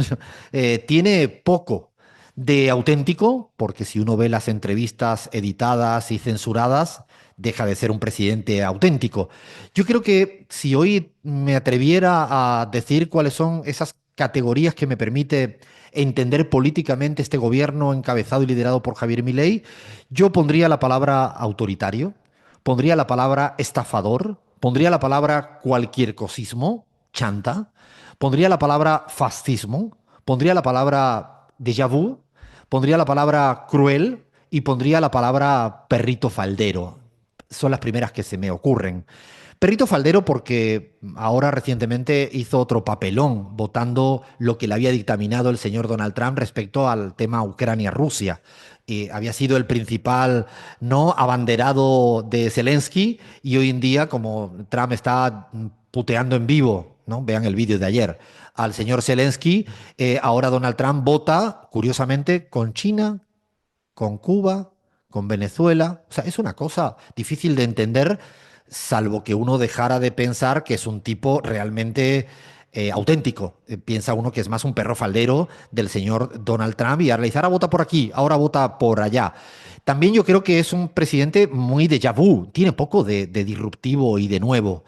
tiene poco de auténtico, porque si uno ve las entrevistas editadas y censuradas, deja de ser un presidente auténtico. Yo creo que si hoy me atreviera a decir cuáles son esas categorías que me permite entender políticamente este gobierno encabezado y liderado por Javier Milei, yo pondría la palabra autoritario, pondría la palabra estafador, pondría la palabra cualquier cosismo, chanta, pondría la palabra fascismo, pondría la palabra déjà vu, pondría la palabra cruel y pondría la palabra perrito faldero. Son las primeras que se me ocurren. Perrito faldero porque ahora recientemente hizo otro papelón votando lo que le había dictaminado el señor Donald Trump respecto al tema Ucrania-Rusia. Había sido el principal no abanderado de Zelensky y hoy en día, como Trump está puteando en vivo, ¿no? Vean el vídeo de ayer, al señor Zelensky, ahora Donald Trump vota, curiosamente, con China, con Cuba, con Venezuela. O sea, es una cosa difícil de entender, salvo que uno dejara de pensar que es un tipo realmente auténtico. Piensa uno que es más un perro faldero del señor Donald Trump y ahora le dice, ahora vota por aquí, ahora vota por allá. También yo creo que es un presidente muy déjà vu, tiene poco de disruptivo y de nuevo.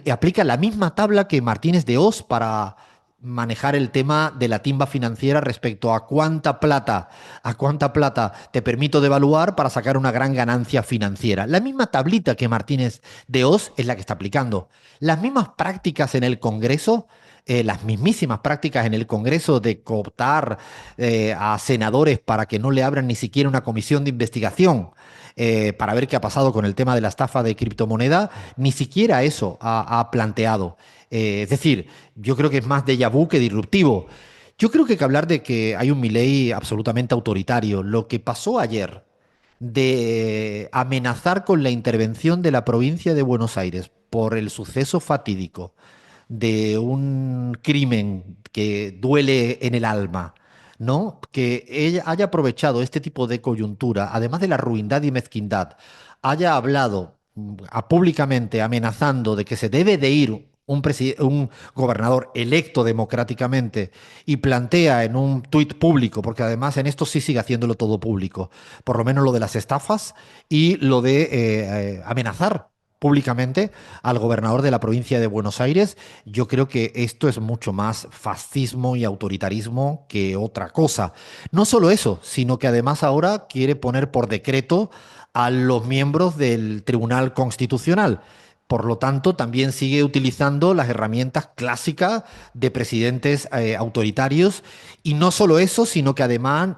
Aplica la misma tabla que Martínez de Oz para manejar el tema de la timba financiera respecto a cuánta plata te permito devaluar para sacar una gran ganancia financiera. La misma tablita que Martínez de Oz es la que está aplicando. Las mismas prácticas en el Congreso, las mismísimas prácticas en el Congreso de cooptar a senadores para que no le abran ni siquiera una comisión de investigación. Para ver qué ha pasado con el tema de la estafa de criptomoneda, ni siquiera eso ha planteado. Es decir, yo creo que es más déjà vu que disruptivo. Yo creo que hay que hablar de que hay un Milei absolutamente autoritario. Lo que pasó ayer de amenazar con la intervención de la provincia de Buenos Aires por el suceso fatídico de un crimen que duele en el alma, ¿no? Que ella haya aprovechado este tipo de coyuntura, además de la ruindad y mezquindad, haya hablado públicamente amenazando de que se debe de ir un gobernador electo democráticamente y plantea en un tuit público, porque además en esto sí sigue haciéndolo todo público, por lo menos lo de las estafas y lo de amenazar públicamente al gobernador de la provincia de Buenos Aires. Yo creo que esto es mucho más fascismo y autoritarismo que otra cosa. No solo eso, sino que además ahora quiere poner por decreto a los miembros del Tribunal Constitucional. Por lo tanto, también sigue utilizando las herramientas clásicas de presidentes autoritarios. Y no solo eso, sino que además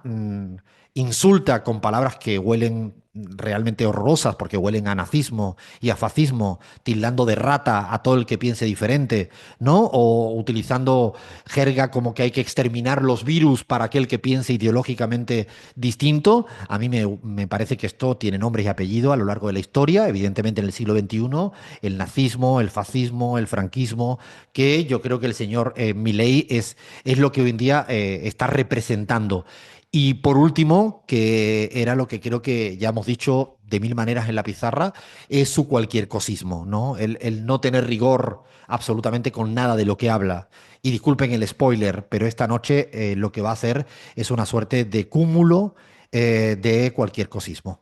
insulta con palabras que huelen realmente horrorosas, porque huelen a nazismo y a fascismo, tildando de rata a todo el que piense diferente, ¿no? O utilizando jerga como que hay que exterminar los virus para aquel que piense ideológicamente distinto. A mí me parece que esto tiene nombre y apellido a lo largo de la historia, evidentemente en el siglo XXI, el nazismo, el fascismo, el franquismo, que yo creo que el señor Milei es lo que hoy en día está representando. Y por último, que era lo que creo que ya hemos dicho de mil maneras en la pizarra, es su cualquier cosismo, ¿no? El no tener rigor absolutamente con nada de lo que habla. Y disculpen el spoiler, pero esta noche lo que va a hacer es una suerte de cúmulo de cualquier cosismo.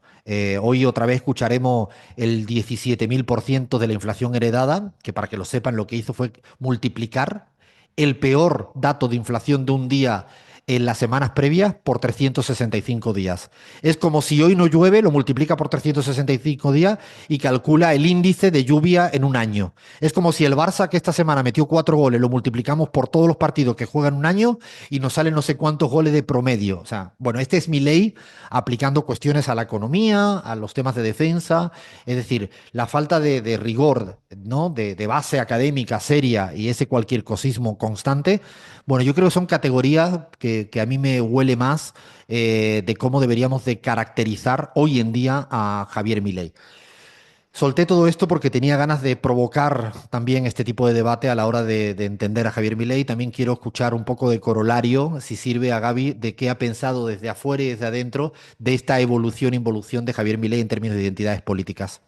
Hoy otra vez escucharemos el 17.000% de la inflación heredada, que para que lo sepan lo que hizo fue multiplicar el peor dato de inflación de un día en las semanas previas por 365 días. Es como si hoy no llueve, lo multiplica por 365 días y calcula el índice de lluvia en un año. Es como si el Barça, que esta semana metió 4 goles, lo multiplicamos por todos los partidos que juegan un año y nos salen no sé cuántos goles de promedio. O sea, bueno, este es mi ley aplicando cuestiones a la economía, a los temas de defensa. Es decir, la falta de rigor, ¿no? De base académica seria y ese cualquier cosismo constante. Bueno, yo creo que son categorías que a mí me huele más de cómo deberíamos de caracterizar hoy en día a Javier Milei. Solté todo esto porque tenía ganas de provocar también este tipo de debate a la hora de entender a Javier Milei. También quiero escuchar un poco de corolario, si sirve a Gaby, de qué ha pensado desde afuera y desde adentro de esta evolución, involución de Javier Milei en términos de identidades políticas.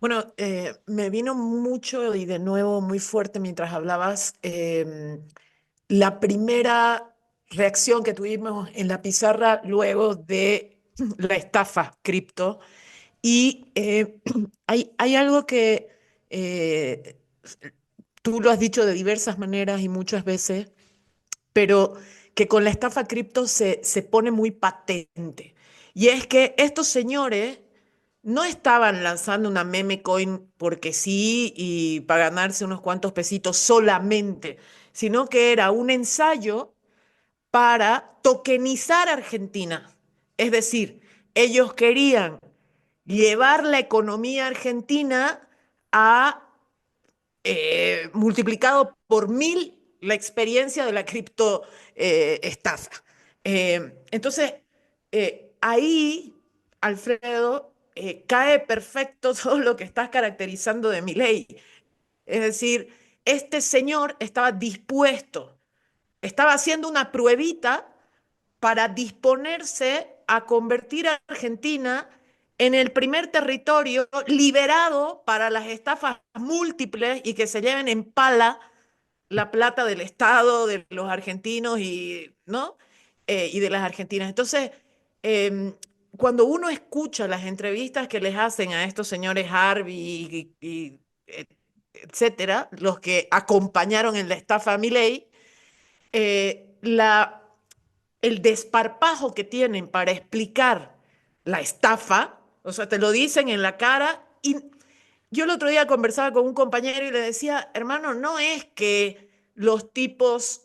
Bueno, me vino mucho y de nuevo muy fuerte mientras hablabas la primera reacción que tuvimos en la pizarra luego de la estafa cripto. Y hay algo que eh, tú lo has dicho de diversas maneras y muchas veces, pero que con la estafa cripto se pone muy patente. Y es que estos señores no estaban lanzando una meme coin porque sí y para ganarse unos cuantos pesitos solamente, sino que era un ensayo para tokenizar Argentina. Es decir, ellos querían llevar la economía argentina a multiplicado por 1000 la experiencia de la cripto estafa. Entonces, ahí, Alfredo, cae perfecto todo lo que estás caracterizando de mi ley. Es decir, este señor estaba dispuesto, estaba haciendo una pruebita para disponerse a convertir a Argentina en el primer territorio liberado para las estafas múltiples y que se lleven en pala la plata del Estado, de los argentinos y, ¿no? Y de las argentinas. Entonces, cuando uno escucha las entrevistas que les hacen a estos señores Harvey etcétera, los que acompañaron en la estafa a Milei, la el desparpajo que tienen para explicar la estafa, o sea, te lo dicen en la cara. Y yo el otro día conversaba con un compañero y le decía, hermano, no es que los tipos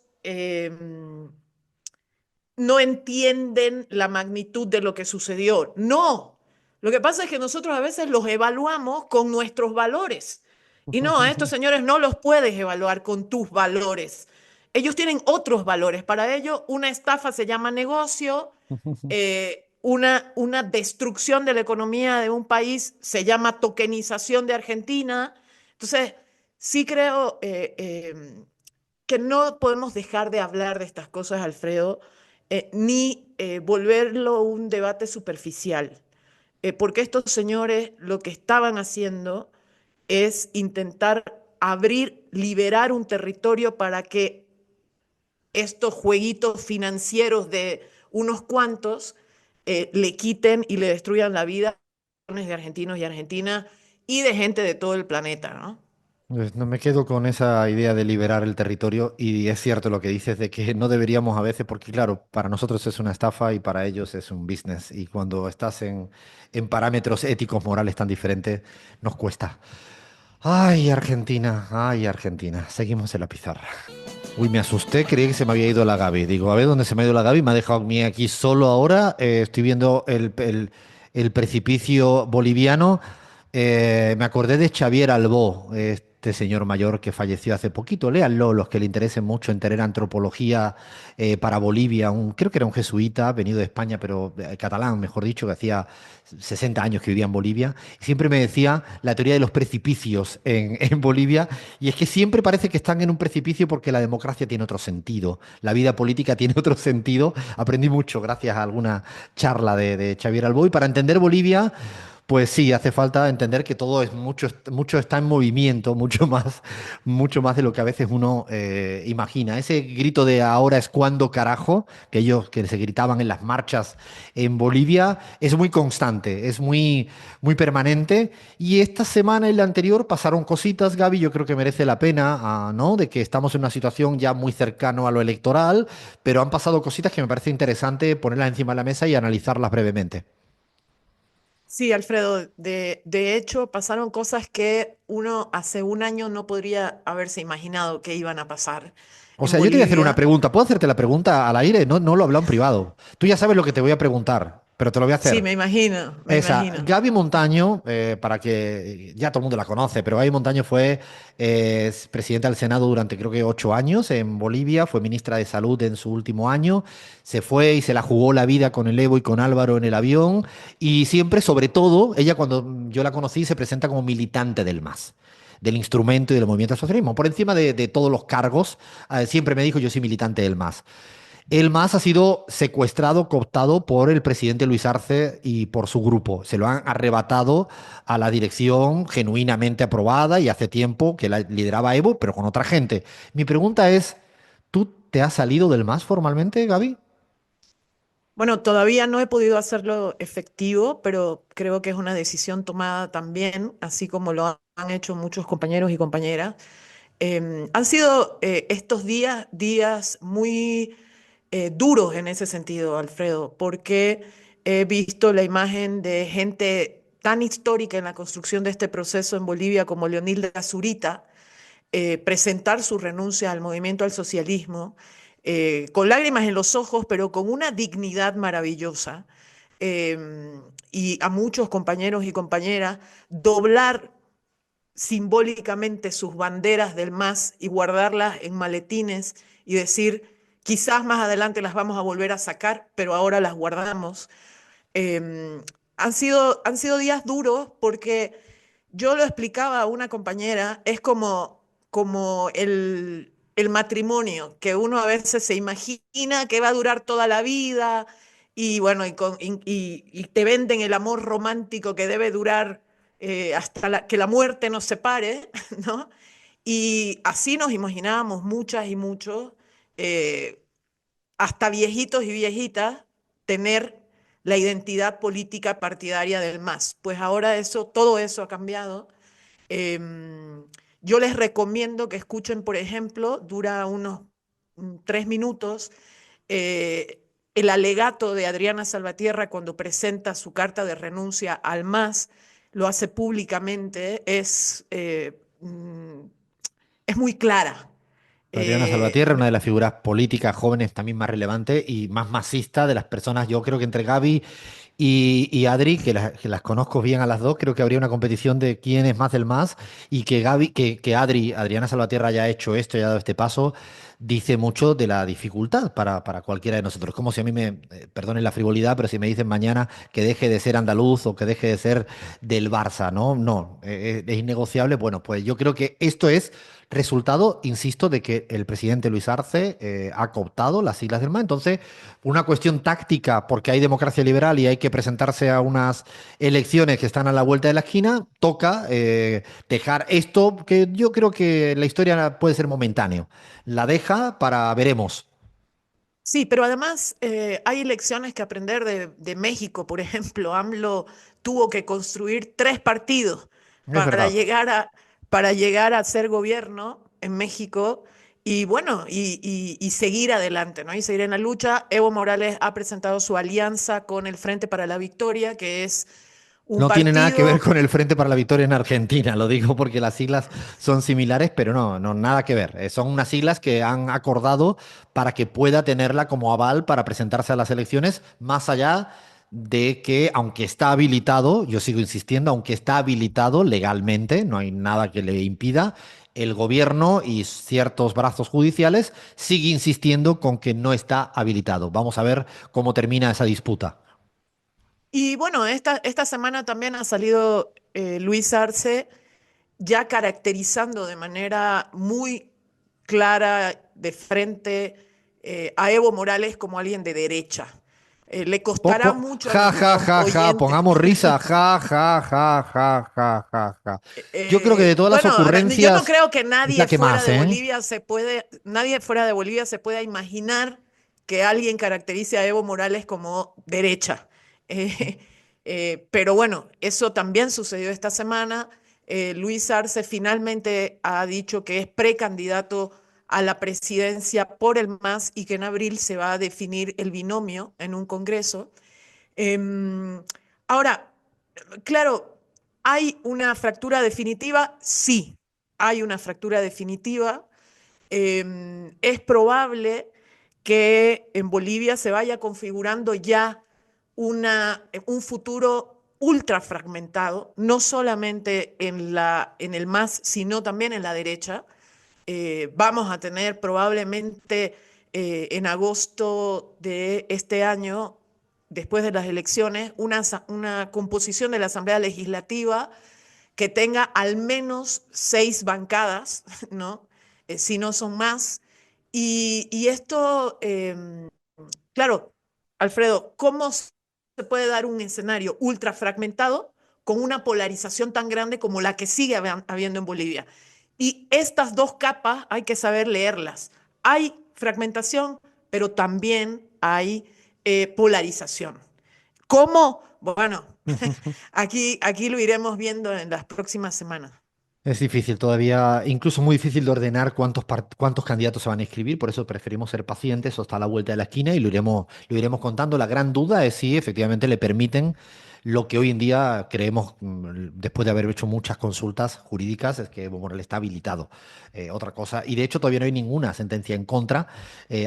no entienden la magnitud de lo que sucedió. No, lo que pasa es que nosotros a veces los evaluamos con nuestros valores. Y no, a estos señores no los puedes evaluar con tus valores. Ellos tienen otros valores. Para ellos, una estafa se llama negocio, una destrucción de la economía de un país se llama tokenización de Argentina. Entonces, sí creo que no podemos dejar de hablar de estas cosas, Alfredo, ni volverlo un debate superficial, porque estos señores lo que estaban haciendo es intentar abrir, liberar un territorio para que estos jueguitos financieros de unos cuantos le quiten y le destruyan la vida a millones de argentinos y argentinas y de gente de todo el planeta, ¿no? Pues no me quedo con esa idea de liberar el territorio y es cierto lo que dices de que no deberíamos a veces, porque claro, para nosotros es una estafa y para ellos es un business y cuando estás en parámetros éticos, morales tan diferentes, nos cuesta. Ay, Argentina, seguimos en la pizarra. Uy, me asusté, creí que se me había ido la Gaby. Digo, a ver dónde se me ha ido la Gaby, me ha dejado a mí aquí solo ahora. Estoy viendo el precipicio boliviano. Me acordé de Xavier Albó, este señor mayor que falleció hace poquito. Léanlo, los que le interesen mucho en tener antropología para Bolivia. Creo que era un jesuita, venido de España, pero catalán, mejor dicho, que hacía 60 años que vivía en Bolivia. Siempre me decía la teoría de los precipicios en Bolivia. Y es que siempre parece que están en un precipicio porque la democracia tiene otro sentido. La vida política tiene otro sentido. Aprendí mucho gracias a alguna charla de Xavier Albó. Y para entender Bolivia, Pues sí, hace falta entender que todo es mucho está en movimiento, mucho más de lo que a veces uno imagina. Ese grito de ahora es cuando carajo, que ellos que se gritaban en las marchas en Bolivia, es muy constante, es muy permanente. Y esta semana y la anterior pasaron cositas, Gaby, yo creo que merece la pena, ¿no? De que estamos en una situación ya muy cercano a lo electoral, pero han pasado cositas que me parece interesante ponerlas encima de la mesa y analizarlas brevemente. Sí, Alfredo, de hecho pasaron cosas que uno hace un año no podría haberse imaginado que iban a pasar O en sea, yo te voy a hacer una Bolivia. pregunta. ¿Puedo hacerte la pregunta al aire? No, no lo he hablado en privado. Tú ya sabes lo que te voy a preguntar, pero te lo voy a Sí, hacer. me Esa, imagino. Gaby Montaño, para que ya todo el mundo la conoce, pero Gaby Montaño fue presidenta del Senado durante creo que 8 años en Bolivia, fue ministra de Salud en su último año, se fue y se la jugó la vida con el Evo y con Álvaro en el avión, y siempre, sobre todo, ella cuando yo la conocí se presenta como militante del MAS, del instrumento y del movimiento al socialismo, por encima de todos los cargos, siempre me dijo yo soy militante del MAS. El MAS ha sido secuestrado, cooptado por el presidente Luis Arce y por su grupo. Se lo han arrebatado a la dirección genuinamente aprobada y hace tiempo que la lideraba Evo, pero con otra gente. Mi pregunta es, ¿tú te has salido del MAS formalmente, Gaby? Bueno, todavía no he podido hacerlo efectivo, pero creo que es una decisión tomada también, así como lo han hecho muchos compañeros y compañeras. Han sido estos días muy duros en ese sentido, Alfredo, porque he visto la imagen de gente tan histórica en la construcción de este proceso en Bolivia como Leonilda Zurita presentar su renuncia al movimiento al socialismo, con lágrimas en los ojos, pero con una dignidad maravillosa, y a muchos compañeros y compañeras doblar simbólicamente sus banderas del MAS y guardarlas en maletines y decir, quizás más adelante las vamos a volver a sacar, pero ahora las guardamos. Eh, han sido días duros porque yo lo explicaba a una compañera, es como el matrimonio, que uno a veces se imagina que va a durar toda la vida y bueno, y te venden el amor romántico que debe durar hasta que la muerte nos separe, ¿no? Y así nos imaginábamos muchas y muchos, eh, hasta viejitos y viejitas, tener la identidad política partidaria del MAS. Pues ahora eso, todo eso ha cambiado. Yo les recomiendo que escuchen, por ejemplo, dura unos 3 minutos, el alegato de Adriana Salvatierra cuando presenta su carta de renuncia al MAS, lo hace públicamente, es muy clara. Adriana Eh, Salvatierra, una de las figuras políticas jóvenes también más relevante y más masista de las personas, yo creo que entre Gaby y Adri, que las conozco bien a las dos, creo que habría una competición de quién es más del más y que Gaby, que Adri, Adriana Salvatierra haya hecho esto y haya dado este paso, dice mucho de la dificultad para cualquiera de nosotros. Como si a mí perdonen la frivolidad, pero si me dicen mañana que deje de ser andaluz o que deje de ser del Barça, ¿no? No, es innegociable. Bueno, pues yo creo que esto es resultado, insisto, de que el presidente Luis Arce ha cooptado las siglas del MAS. Entonces, una cuestión táctica, porque hay democracia liberal y hay que presentarse a unas elecciones que están a la vuelta de la esquina, toca dejar esto, que yo creo que la historia puede ser momentáneo. La deja para veremos. Sí, pero además hay lecciones que aprender de México, por ejemplo. AMLO tuvo que construir 3 partidos Es para verdad. llegar para llegar a ser gobierno en México y bueno, y seguir adelante, ¿no? Y seguir en la lucha. Evo Morales ha presentado su alianza con el Frente para la Victoria, que es un No tiene nada que ver partido. con el Frente para la Victoria en Argentina, lo digo porque las siglas son similares, pero no, no, nada que ver. Son unas siglas que han acordado para que pueda tenerla como aval para presentarse a las elecciones, más allá de que, aunque está habilitado, yo sigo insistiendo, aunque está habilitado legalmente, no hay nada que le impida, el gobierno y ciertos brazos judiciales sigue insistiendo con que no está habilitado. Vamos a ver cómo termina esa disputa. Y bueno, esta semana también ha salido Luis Arce ya caracterizando de manera muy clara, de frente, a Evo Morales como alguien de derecha. Le costará mucho a Ja, ja, nuestros ja, ja, oyentes. pongamos risa, ja, ja, ja, ja, ja, ja, ja. Yo creo que de todas las Bueno, yo no ocurrencias creo que es la que más, ¿eh? nadie fuera de Bolivia se pueda imaginar que alguien caracterice a Evo Morales como derecha. Eh, pero bueno, eso también sucedió esta semana. Luis Arce finalmente ha dicho que es precandidato a la presidencia por el MAS y que en abril se va a definir el binomio en un congreso. Em, Ahora, claro, ¿hay una fractura definitiva? Sí, hay una fractura definitiva. Es probable que en Bolivia se vaya configurando ya un futuro ultra fragmentado, no solamente en el MAS, sino también en la derecha. Vamos a tener probablemente en agosto de este año, después de las elecciones, una composición de la Asamblea Legislativa que tenga al menos 6 bancadas, ¿no? Si no son más. Y esto, claro, Alfredo, ¿cómo se puede dar un escenario ultra fragmentado con una polarización tan grande como la que sigue habiendo en Bolivia? Y estas dos capas hay que saber leerlas. Hay fragmentación, pero también hay polarización. ¿Cómo? Bueno, aquí lo iremos viendo en las próximas semanas. Es difícil todavía, incluso muy difícil de ordenar cuántos candidatos se van a inscribir, por eso preferimos ser pacientes hasta la vuelta de la esquina y lo iremos contando. La gran duda es si efectivamente le permiten lo que hoy en día creemos, después de haber hecho muchas consultas jurídicas, es que Evo Morales está habilitado. Otra cosa, y de hecho todavía no hay ninguna sentencia en contra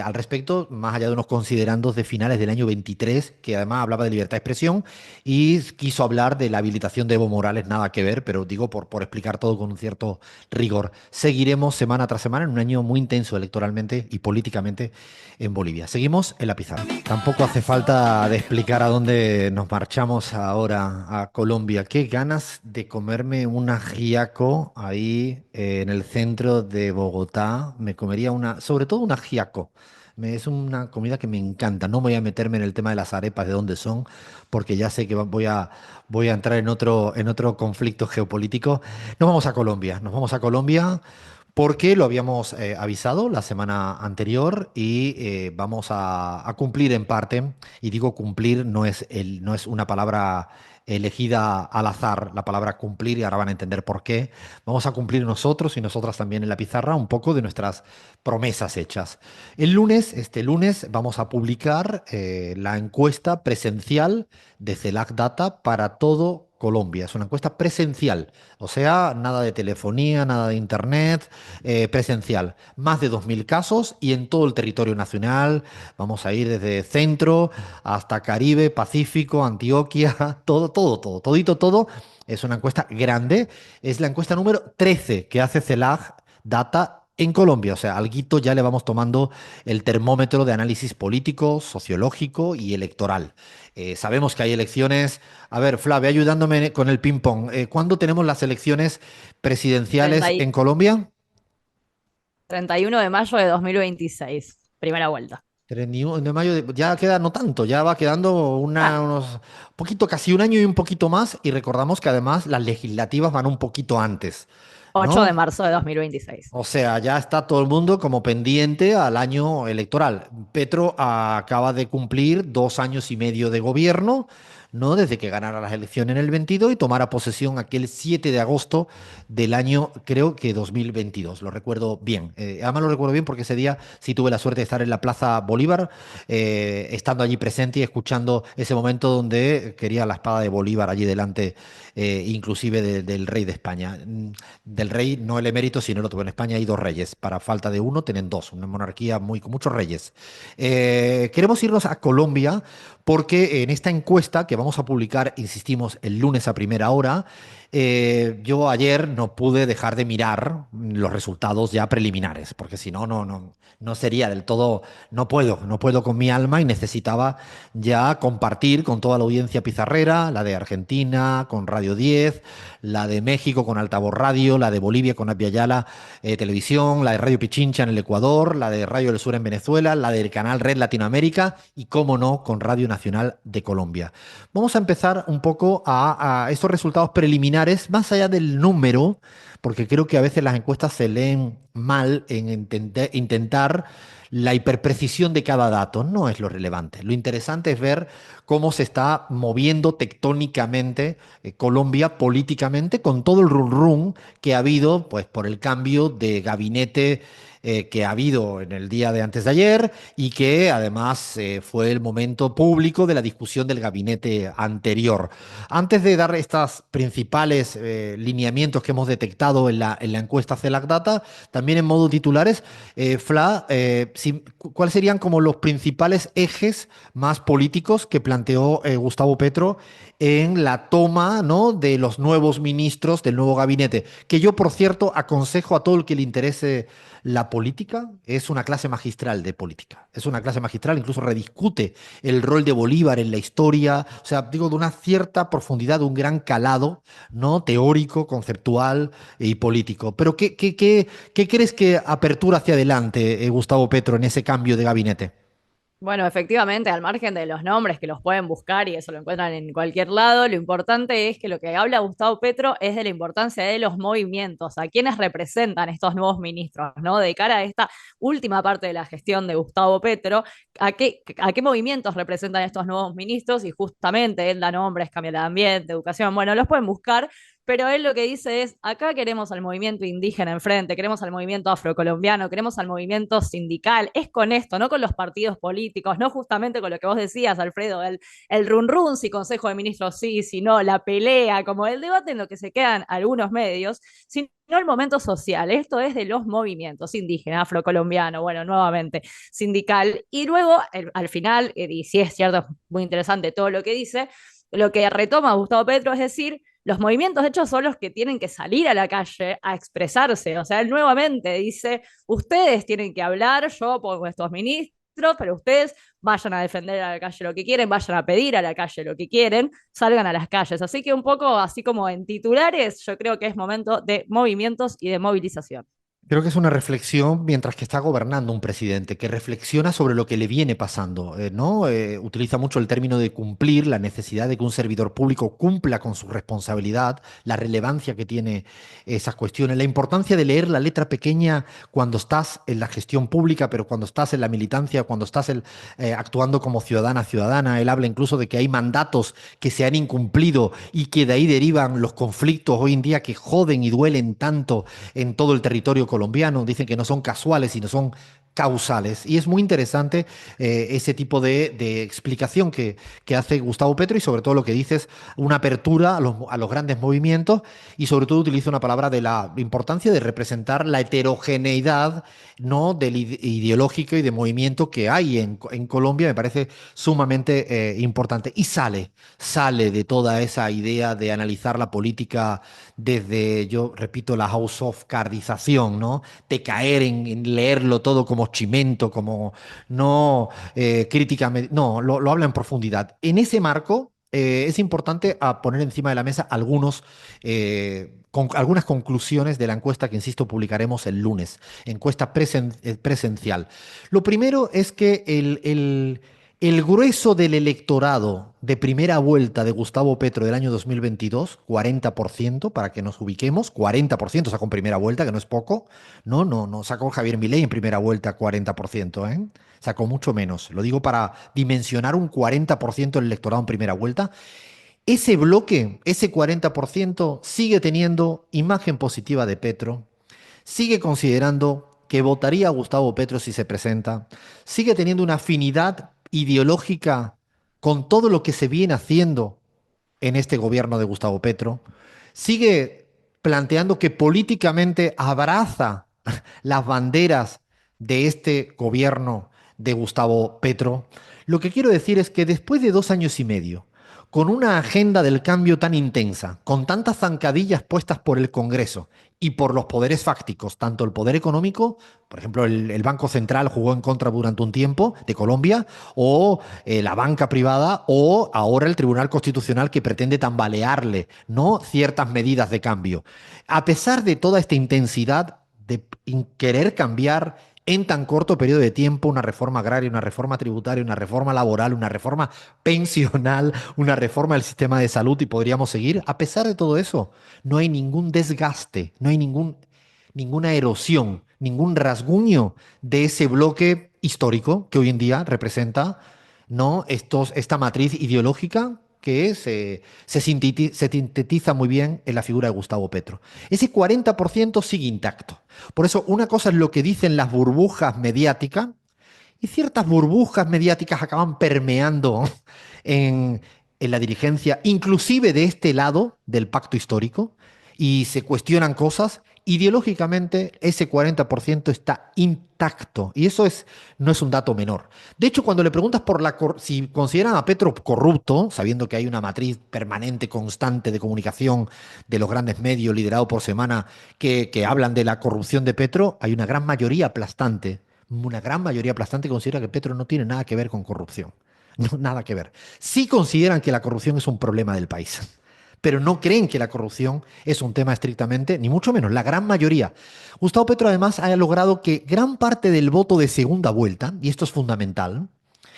al respecto, más allá de unos considerandos de finales del año 23, que además hablaba de libertad de expresión y quiso hablar de la habilitación de Evo Morales, nada que ver, pero digo por explicar todo con un cierto rigor. Seguiremos semana tras semana en un año muy intenso electoralmente y políticamente en Bolivia. Seguimos en la pizarra. Tampoco hace falta de explicar a dónde nos marchamos ahora, a Colombia. Qué ganas de comerme un ajiaco ahí en el centro de Bogotá. Me comería sobre todo un ajiaco. Es una comida que me encanta. No voy a meterme en el tema de las arepas, de dónde son, porque ya sé que voy a entrar en otro conflicto geopolítico. Nos vamos a Colombia porque lo habíamos avisado la semana anterior y vamos a cumplir en parte. Y digo cumplir, no es una palabra elegida al azar, la palabra cumplir, y ahora van a entender por qué. Vamos a cumplir nosotros y nosotras también en la pizarra un poco de nuestras promesas hechas. Este lunes, vamos a publicar la encuesta presencial de CELAC Data para todo Colombia. Es una encuesta presencial, o sea, nada de telefonía, nada de internet, presencial. Más de 2.000 casos y en todo el territorio nacional. Vamos a ir desde centro hasta Caribe, Pacífico, Antioquia, todo, todo, todo, todito, todo. Es una encuesta grande. Es la encuesta número 13 que hace CELAC Data en Colombia. O sea, alguito ya le vamos tomando el termómetro de análisis político, sociológico y electoral. Sabemos que hay elecciones. A ver, Flavia, ayudándome con el ping-pong. ¿Cuándo tenemos las elecciones presidenciales 30 y- en Colombia? 31 de mayo de 2026, primera vuelta. 31 de mayo, ya queda no tanto, ya va quedando Ah, unos poquito, casi un año y un poquito más. Y recordamos que además las legislativas van un poquito antes, 8 de ¿no? marzo de 2026. O sea, ya está todo el mundo como pendiente al año electoral. Petro acaba de cumplir 2 años y medio de gobierno, ¿no? Desde que ganara las elecciones en el 22 y tomara posesión aquel 7 de agosto del año, creo que 2022. Lo recuerdo bien. Además lo recuerdo bien porque ese día sí tuve la suerte de estar en la Plaza Bolívar, estando allí presente y escuchando ese momento donde quería la espada de Bolívar allí delante, inclusive del rey de España. Del rey, no el emérito, sino el otro. En España hay dos reyes. Para falta de uno, tienen dos. Una monarquía con muchos reyes. Queremos irnos a Colombia porque en esta encuesta que vamos a publicar, insistimos, el lunes a primera hora, Yo ayer no pude dejar de mirar los resultados ya preliminares, porque si no, no sería del todo, no puedo con mi alma y necesitaba ya compartir con toda la audiencia pizarrera, la de Argentina con Radio 10, la de México con Altavoz Radio, la de Bolivia con Aviala Televisión, la de Radio Pichincha en el Ecuador, la de Radio del Sur en Venezuela, la del canal Red Latinoamérica y, cómo no, con Radio Nacional de Colombia. Vamos a empezar un poco a estos resultados preliminares, más allá del número, porque creo que a veces las encuestas se leen mal en intentar la hiperprecisión de cada dato. No es lo relevante. Lo interesante es ver cómo se está moviendo tectónicamente Colombia políticamente con todo el run run que ha habido pues, por el cambio de gabinete que ha habido en el día de antes de ayer y que además fue el momento público de la discusión del gabinete anterior. Antes de dar estos principales lineamientos que hemos detectado en la encuesta CELAC Data, también en modo titulares, Fla, ¿cuáles serían como los principales ejes más políticos que planteó Gustavo Petro en la toma, ¿no?, de los nuevos ministros del nuevo gabinete? Que yo, por cierto, aconsejo a todo el que le interese la política, es una clase magistral de política. Es una clase magistral, incluso rediscute el rol de Bolívar en la historia, o sea, digo, de una cierta profundidad, de un gran calado, ¿no?, teórico, conceptual y político. Pero ¿qué crees que apertura hacia adelante, Gustavo Petro, en ese cambio de gabinete? Bueno, efectivamente, al margen de los nombres que los pueden buscar y eso lo encuentran en cualquier lado, lo importante es que lo que habla Gustavo Petro es de la importancia de los movimientos, a quienes representan estos nuevos ministros, ¿no? De cara a esta última parte de la gestión de Gustavo Petro, ¿a qué movimientos representan estos nuevos ministros? Y justamente él da nombres, cambia el ambiente, educación, bueno, los pueden buscar. Pero él lo que dice es, acá queremos al movimiento indígena enfrente, queremos al movimiento afrocolombiano, queremos al movimiento sindical, es con esto, no con los partidos políticos, no justamente con lo que vos decías, Alfredo, el run run, si Consejo de Ministros sí, si no, la pelea, como el debate en lo que se quedan algunos medios, sino el momento social, esto es de los movimientos indígena, afrocolombiano, bueno, nuevamente, sindical, y luego al final, y si es cierto, es muy interesante todo lo que dice, lo que retoma Gustavo Petro es decir, los movimientos, de hecho, son los que tienen que salir a la calle a expresarse. O sea, él nuevamente dice, ustedes tienen que hablar, yo pongo estos ministros, pero ustedes vayan a defender a la calle lo que quieren, vayan a pedir a la calle lo que quieren, salgan a las calles. Así que un poco así como en titulares, yo creo que es momento de movimientos y de movilización. Creo que es una reflexión mientras que está gobernando un presidente, que reflexiona sobre lo que le viene pasando, ¿no? Utiliza mucho el término de cumplir, la necesidad de que un servidor público cumpla con su responsabilidad, la relevancia que tiene esas cuestiones, la importancia de leer la letra pequeña cuando estás en la gestión pública, pero cuando estás en la militancia, cuando estás actuando como ciudadana. Él habla incluso de que hay mandatos que se han incumplido y que de ahí derivan los conflictos hoy en día que joden y duelen tanto en todo el territorio colombiano. Dicen que no son casuales, sino son causales. Y es muy interesante ese tipo de explicación que hace Gustavo Petro y sobre todo lo que dices, una apertura a los grandes movimientos y sobre todo utiliza una palabra de la importancia de representar la heterogeneidad, ¿no?, del ideológico y de movimiento que hay en Colombia. Me parece sumamente importante. Y sale de toda esa idea de analizar la política desde, yo repito, la house of cardización, ¿no? De caer en leerlo todo como chimento, como no críticamente, no, lo habla en profundidad. En ese marco es importante poner encima de la mesa algunas conclusiones de la encuesta que, insisto, publicaremos el lunes, encuesta presencial. Lo primero es que el grueso del electorado de primera vuelta de Gustavo Petro del año 2022, 40%, para que nos ubiquemos, 40% sacó en primera vuelta, que no es poco, no sacó Javier Milei en primera vuelta 40%, ¿eh? Sacó mucho menos. Lo digo para dimensionar un 40% del electorado en primera vuelta. Ese bloque, ese 40%, sigue teniendo imagen positiva de Petro, sigue considerando que votaría a Gustavo Petro si se presenta, sigue teniendo una afinidad ideológica con todo lo que se viene haciendo en este gobierno de Gustavo Petro, sigue planteando que políticamente abraza las banderas de este gobierno de Gustavo Petro. Lo que quiero decir es que después de 2 años y medio, con una agenda del cambio tan intensa, con tantas zancadillas puestas por el Congreso y por los poderes fácticos, tanto el poder económico, por ejemplo, el Banco Central jugó en contra durante un tiempo de Colombia, o la banca privada, o ahora el Tribunal Constitucional que pretende tambalearle, ¿no?, ciertas medidas de cambio. A pesar de toda esta intensidad de querer cambiar en tan corto periodo de tiempo una reforma agraria, una reforma tributaria, una reforma laboral, una reforma pensional, una reforma del sistema de salud y podríamos seguir. A pesar de todo eso, no hay ningún desgaste, no hay ninguna erosión, ningún rasguño de ese bloque histórico que hoy en día representa, ¿no?, esta matriz ideológica que se sintetiza muy bien en la figura de Gustavo Petro. Ese 40% sigue intacto. Por eso, una cosa es lo que dicen las burbujas mediáticas, y ciertas burbujas mediáticas acaban permeando en la dirigencia, inclusive de este lado del pacto histórico, y se cuestionan cosas. Ideológicamente, ese 40% está intacto, y eso no es un dato menor. De hecho, cuando le preguntas por si consideran a Petro corrupto, sabiendo que hay una matriz permanente, constante de comunicación de los grandes medios, liderado por Semana, que hablan de la corrupción de Petro, hay una gran mayoría aplastante considera que Petro no tiene nada que ver con corrupción. No, nada que ver. Sí consideran que la corrupción es un problema del país, pero no creen que la corrupción es un tema estrictamente, ni mucho menos, la gran mayoría. Gustavo Petro además ha logrado que gran parte del voto de segunda vuelta, y esto es fundamental,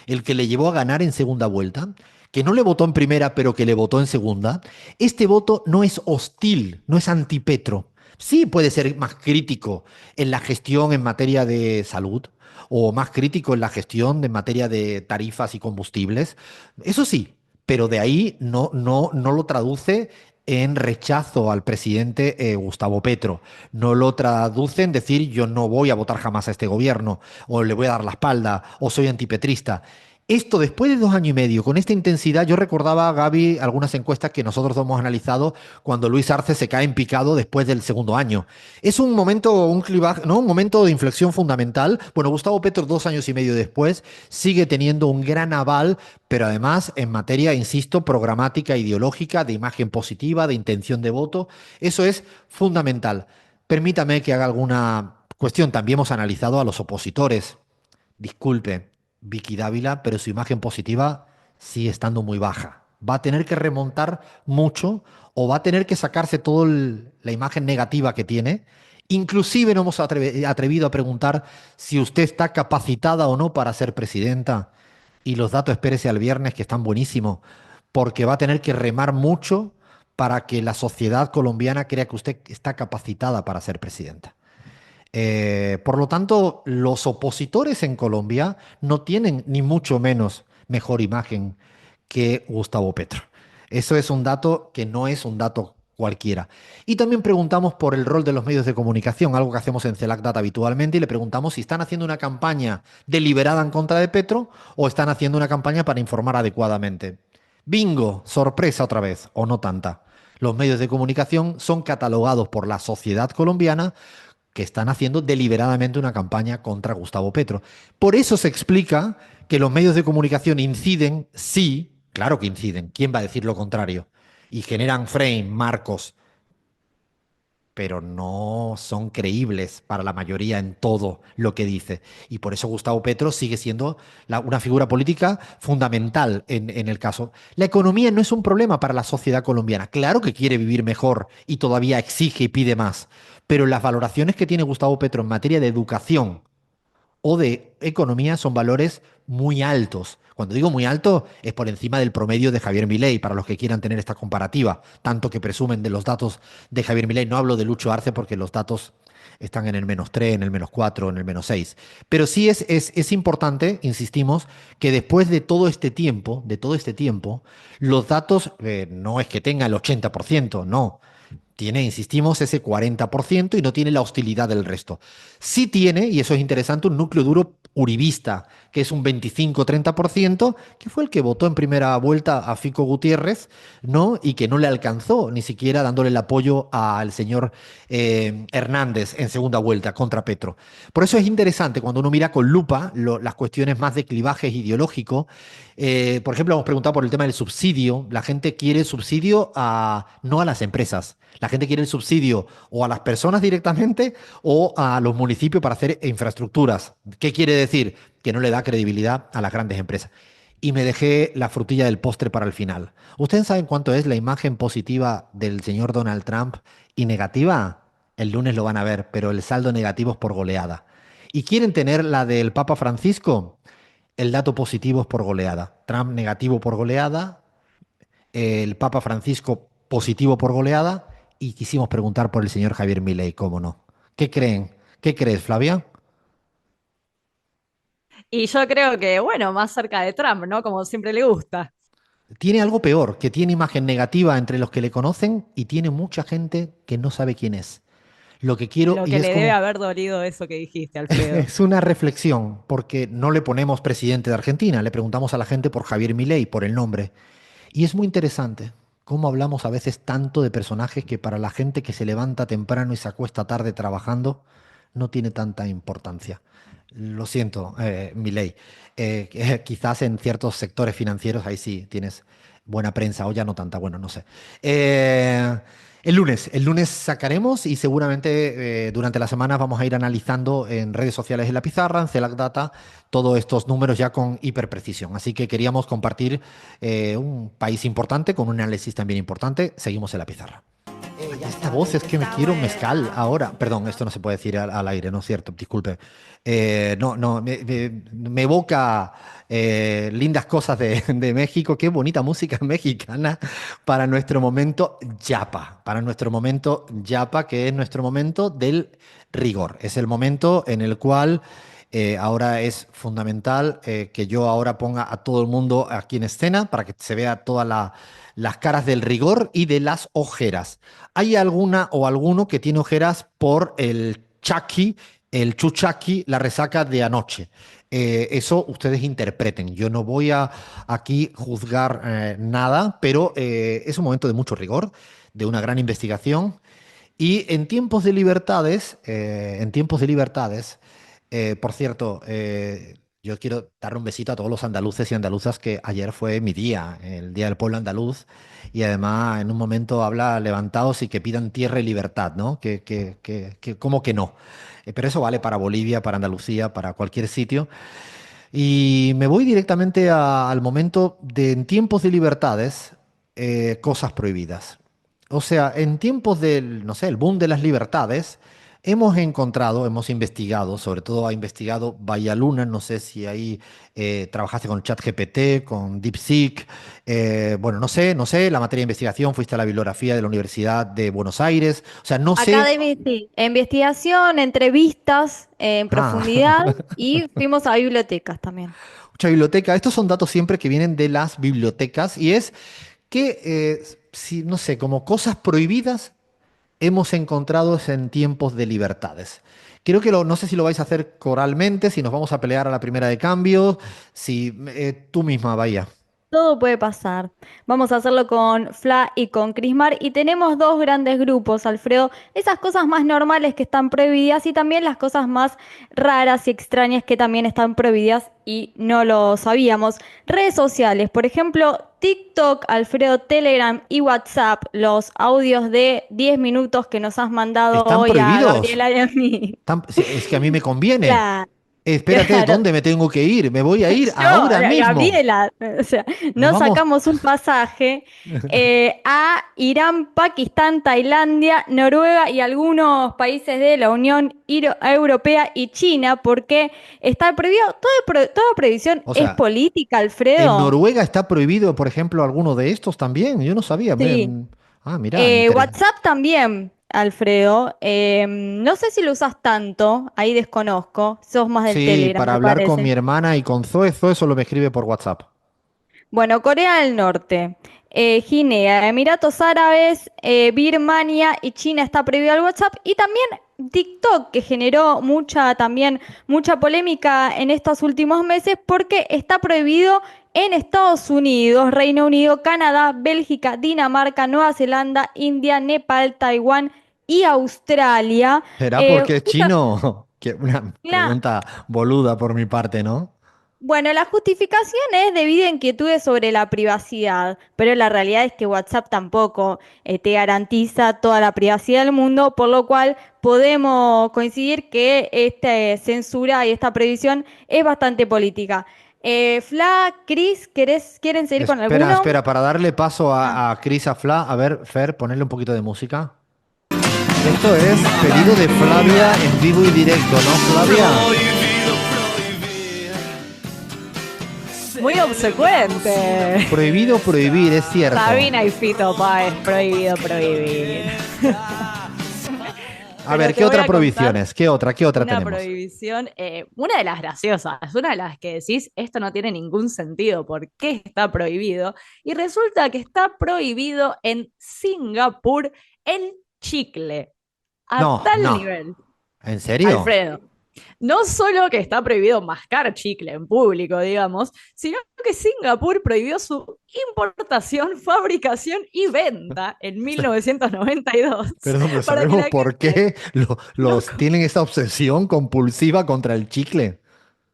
el que le llevó a ganar en segunda vuelta, que no le votó en primera, pero que le votó en segunda, este voto no es hostil, no es anti-Petro. Sí puede ser más crítico en la gestión en materia de salud, o más crítico en la gestión en materia de tarifas y combustibles. Eso sí, pero de ahí no lo traduce en rechazo al presidente Gustavo Petro. No lo traduce en decir yo no voy a votar jamás a este gobierno, o le voy a dar la espalda, o soy antipetrista. Esto después de 2 años y medio, con esta intensidad, yo recordaba, Gaby, algunas encuestas que nosotros hemos analizado cuando Luis Arce se cae en picado después del segundo año. Es un momento, un clivaje, ¿no?, un momento de inflexión fundamental. Bueno, Gustavo Petro 2 años y medio después sigue teniendo un gran aval, pero además en materia, insisto, programática, ideológica, de imagen positiva, de intención de voto. Eso es fundamental. Permítame que haga alguna cuestión. También hemos analizado a los opositores. Disculpe, Vicky Dávila, pero su imagen positiva sigue estando muy baja. Va a tener que remontar mucho, o va a tener que sacarse toda la imagen negativa que tiene. Inclusive no hemos atrevido a preguntar si usted está capacitada o no para ser presidenta. Y los datos, espérese al viernes, que están buenísimos, porque va a tener que remar mucho para que la sociedad colombiana crea que usted está capacitada para ser presidenta. Por lo tanto, los opositores en Colombia no tienen ni mucho menos mejor imagen que Gustavo Petro. Eso es un dato que no es un dato cualquiera. Y también preguntamos por el rol de los medios de comunicación, algo que hacemos en CELAC Data habitualmente, y le preguntamos si están haciendo una campaña deliberada en contra de Petro o están haciendo una campaña para informar adecuadamente. Bingo, sorpresa otra vez, o no tanta. Los medios de comunicación son catalogados por la sociedad colombiana que están haciendo deliberadamente una campaña contra Gustavo Petro. Por eso se explica que los medios de comunicación inciden, sí, claro que inciden, ¿quién va a decir lo contrario? Y generan frame, marcos, pero no son creíbles para la mayoría en todo lo que dice. Y por eso Gustavo Petro sigue siendo una figura política fundamental en el caso. La economía no es un problema para la sociedad colombiana. Claro que quiere vivir mejor y todavía exige y pide más, pero las valoraciones que tiene Gustavo Petro en materia de educación o de economía son valores muy altos. Cuando digo muy alto, es por encima del promedio de Javier Milei, para los que quieran tener esta comparativa, tanto que presumen de los datos de Javier Milei. No hablo de Lucho Arce porque los datos están en el -3, en el -4, en el -6. Pero sí es importante, insistimos, que después de todo este tiempo, los datos no es que tenga el 80%, no. Tiene, insistimos, ese 40% y no tiene la hostilidad del resto. Sí tiene, y eso es interesante, un núcleo duro uribista, que es un 25-30%, que fue el que votó en primera vuelta a Fico Gutiérrez, ¿no? Y que no le alcanzó ni siquiera dándole el apoyo al señor Hernández en segunda vuelta contra Petro. Por eso es interesante cuando uno mira con lupa las cuestiones más de clivajes ideológico. Por ejemplo, hemos preguntado por el tema del subsidio. La gente quiere subsidio no a las empresas. La gente quiere el subsidio o a las personas directamente o a los municipios para hacer infraestructuras. ¿Qué quiere decir? Que no le da credibilidad a las grandes empresas. Y me dejé la frutilla del postre para el final. ¿Ustedes saben cuánto es la imagen positiva del señor Donald Trump y negativa? El lunes lo van a ver, pero el saldo negativo es por goleada. ¿Y quieren tener la del Papa Francisco? El dato positivo es por goleada. Trump negativo por goleada, el Papa Francisco positivo por goleada y quisimos preguntar por el señor Javier Milei, cómo no. ¿Qué creen? ¿Qué crees, Flavia? Y yo creo que, bueno, más cerca de Trump, ¿no? Como siempre le gusta. Tiene algo peor, que tiene imagen negativa entre los que le conocen y tiene mucha gente que no sabe quién es. Lo que quiero, Lo y que es le debe como, haber dolido eso que dijiste, Alfredo. es una reflexión, porque no le ponemos presidente de Argentina, le preguntamos a la gente por Javier Milei, por el nombre. Y es muy interesante cómo hablamos a veces tanto de personajes que para la gente que se levanta temprano y se acuesta tarde trabajando no tiene tanta importancia. Lo siento, Milei. Quizás en ciertos sectores financieros ahí sí tienes buena prensa o ya no tanta, bueno, no sé. Eh, el lunes sacaremos y seguramente durante la semana vamos a ir analizando en redes sociales en la pizarra, en CELAC Data, todos estos números ya con hiperprecisión. Así que queríamos compartir un país importante con un análisis también importante. Seguimos en la pizarra. Esta voz es que me quiero mezcal ahora. Perdón, esto no se puede decir al aire, ¿no es cierto? Disculpe. No, no, me evoca lindas cosas de México. Qué bonita música mexicana para nuestro momento yapa. Para nuestro momento yapa, que es nuestro momento del rigor. Es el momento en el cual ahora es fundamental que yo ahora ponga a todo el mundo aquí en escena para que se vea todas las caras del rigor y de las ojeras. ¿Hay alguna o alguno que tiene ojeras por el chaki, el chuchaki, la resaca de anoche? Eso ustedes interpreten. Yo no voy a aquí juzgar nada, pero es un momento de mucho rigor, de una gran investigación. Y en tiempos de libertades, por cierto, yo quiero darle un besito a todos los andaluces y andaluzas que ayer fue mi día, el Día del Pueblo Andaluz, y además en un momento habla levantados y que pidan tierra y libertad, ¿no? ¿Cómo que no? Pero eso vale para Bolivia, para Andalucía, para cualquier sitio. Y me voy directamente al momento de en tiempos de libertades, cosas prohibidas. O sea, en tiempos del, no sé, el boom de las libertades, hemos investigado, sobre todo ha investigado Bahía Luna, no sé si ahí trabajaste con ChatGPT, con DeepSeek, bueno, no sé, la materia de investigación, fuiste a la bibliografía de la Universidad de Buenos Aires, o sea, no sé. Academy, sí. Investigación, entrevistas en Ah. profundidad y fuimos a bibliotecas también. Mucha biblioteca. Estos son datos siempre que vienen de las bibliotecas y es que, si, no sé, como cosas prohibidas hemos encontrado en tiempos de libertades. Creo que no sé si lo vais a hacer coralmente, si nos vamos a pelear a la primera de cambio, si tú misma, vaya. Todo puede pasar. Vamos a hacerlo con Fla y con Crismar. Y tenemos dos grandes grupos, Alfredo. Esas cosas más normales que están prohibidas y también las cosas más raras y extrañas que también están prohibidas y no lo sabíamos. Redes sociales, por ejemplo, TikTok, Alfredo, Telegram y WhatsApp. Los audios de 10 minutos que nos has mandado ¿Están hoy a prohibidos? Gabriela y a mí. Sí, es que a mí me conviene. Claro, Espérate, claro. ¿dónde me tengo que ir? Me voy a ir Yo, ahora mismo. Gabriela, o sea, Nos nos vamos. sacamos un pasaje a Irán, Pakistán, Tailandia, Noruega y algunos países de la Unión Europea y China, porque está prohibido, toda prohibición O es sea, política, ¿en Alfredo. Noruega está prohibido, por ejemplo, alguno de estos también? Yo no sabía. Sí. Mira, interesante. WhatsApp también, Alfredo. No sé si lo usas tanto, ahí desconozco, sos más del Sí, Telegram, para me hablar con parece. mi hermana y con Zoe. Zoe solo me escribe por WhatsApp. Bueno, Corea del Norte, Guinea, Emiratos Árabes, Birmania y China está prohibido el WhatsApp. Y también TikTok, que generó también mucha polémica en estos últimos meses porque está prohibido en Estados Unidos, Reino Unido, Canadá, Bélgica, Dinamarca, Nueva Zelanda, India, Nepal, Taiwán y Australia. ¿Será porque es Justa- chino? Una la- pregunta boluda por mi parte, ¿no? Bueno, la justificación es debido a inquietudes sobre la privacidad, pero la realidad es que WhatsApp tampoco te garantiza toda la privacidad del mundo, por lo cual podemos coincidir que esta censura y esta prohibición es bastante política. Fla, Cris, ¿quieren seguir con Espera, alguno? espera, para darle paso Ah. a Cris, a Fla, a ver, Fer, ponerle un poquito de música. Esto es pedido de Flavia en vivo y directo, ¿no, Flavia? Muy obsecuente. Prohibido prohibir, es cierto. Sabina y Fito Páez, prohibido prohibir. A Pero ver, te ¿qué voy otra a prohibiciones? ¿Qué otra Una tenemos? prohibición, una de las graciosas, una de las que decís, esto no tiene ningún sentido, ¿por qué está prohibido? Y resulta que está prohibido en Singapur el chicle, a No, tal no. nivel, ¿En serio? Alfredo. No solo que está prohibido mascar chicle en público, digamos, sino que Singapur prohibió su importación, fabricación y venta en 1992 Perdón, pero para que ¿sabemos la por gente qué no los tienen esta obsesión compulsiva contra el chicle?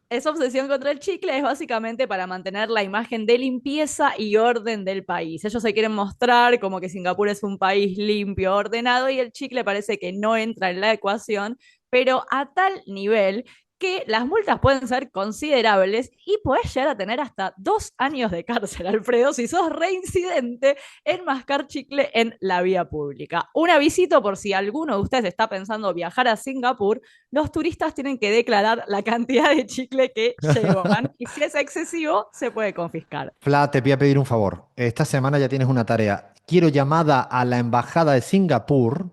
Esa obsesión contra el chicle es básicamente para mantener la imagen de limpieza y orden del país. Ellos se quieren mostrar como que Singapur es un país limpio, ordenado, y el chicle parece que no entra en la ecuación, pero a tal nivel que las multas pueden ser considerables y puedes llegar a tener hasta 2 años de cárcel, Alfredo, si sos reincidente en mascar chicle en la vía pública. Un avisito por si alguno de ustedes está pensando viajar a Singapur, los turistas tienen que declarar la cantidad de chicle que llevan y si es excesivo se puede confiscar. Fla, te voy a pedir un favor. Esta semana ya tienes una tarea. Quiero llamada a la embajada de Singapur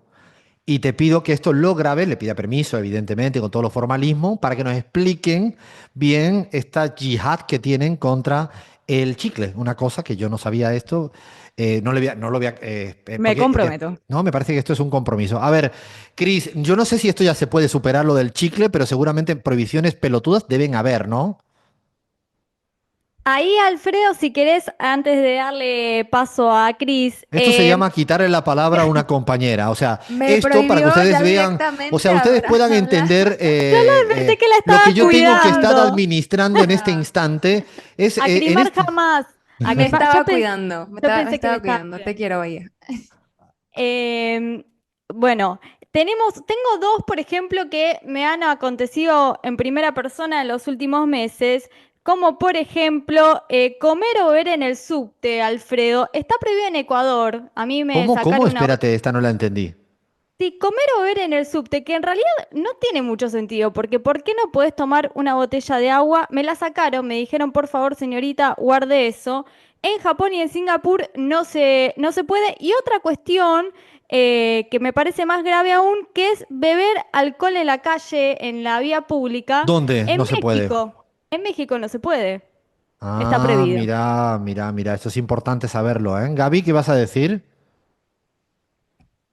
y te pido que esto lo grabe, le pida permiso, evidentemente, con todos los formalismos, para que nos expliquen bien esta yihad que tienen contra el chicle. Una cosa que yo no sabía esto. No lo voy a, Me comprometo. no, me parece que esto es un compromiso. A ver, Cris, yo no sé si esto ya se puede superar lo del chicle, pero seguramente prohibiciones pelotudas deben haber, ¿no? Ahí, Alfredo, si querés, antes de darle paso a Cris, Esto se llama quitarle la palabra a una compañera. O sea, Me esto para que prohibió ustedes ya vean, directamente o sea, ustedes puedan hablar. entender pensé que la lo estaba que yo tengo que estar cuidando. administrando en este instante. Es, A en Crimar este- jamás. A Me Crimar- estaba yo, pen- cuidando, yo pensé que estaba me estaba cuidando, te cuidando. quiero, oye. Em, bueno, tengo dos, por ejemplo, que me han acontecido en primera persona en los últimos meses, como por ejemplo comer o beber en el subte, Alfredo. Está prohibido en Ecuador. A mí me ¿Cómo? sacaron una... Espérate, esta no la entendí. Sí, comer o beber en el subte, que en realidad no tiene mucho sentido, porque ¿por qué no podés tomar una botella de agua? Me la sacaron, me dijeron, por favor, señorita, guarde eso. En Japón y en Singapur no se puede. Y otra cuestión que me parece más grave aún, que es beber alcohol en la calle, en la vía pública. ¿Dónde En no se puede? México, en México no se puede, está Ah, prohibido. mira, esto es importante saberlo, ¿eh? Gaby, ¿qué vas a decir?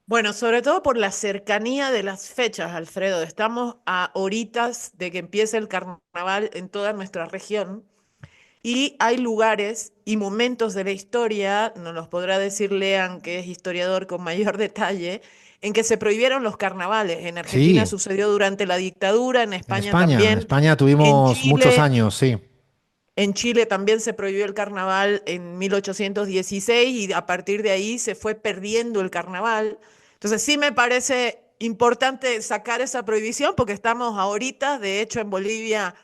Bueno, sobre todo por la cercanía de las fechas, Alfredo. Estamos a horitas de que empiece el carnaval en toda nuestra región y hay lugares y momentos de la historia, nos los podrá decir Lean, que es historiador con mayor detalle, en que se prohibieron los carnavales. En Argentina Sí, sucedió durante la dictadura, en en España España. En también, España en tuvimos muchos Chile. años, sí. En Chile también se prohibió el carnaval en 1816 y a partir de ahí se fue perdiendo el carnaval. Entonces sí me parece importante sacar esa prohibición porque estamos ahorita, de hecho en Bolivia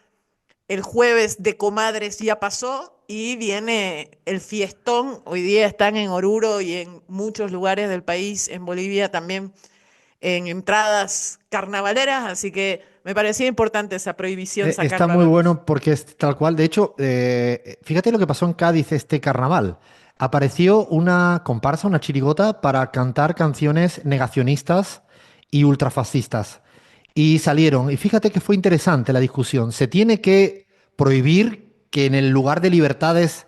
el jueves de Comadres ya pasó y viene el fiestón. Hoy día están en Oruro y en muchos lugares del país, en Bolivia también en entradas carnavaleras, así que me parecía importante esa prohibición Está sacarla a muy la luz. bueno porque es tal cual. De hecho, fíjate lo que pasó en Cádiz este carnaval. Apareció una comparsa, una chirigota, para cantar canciones negacionistas y ultrafascistas. Y salieron. Y fíjate que fue interesante la discusión. Se tiene que prohibir que en el lugar de libertades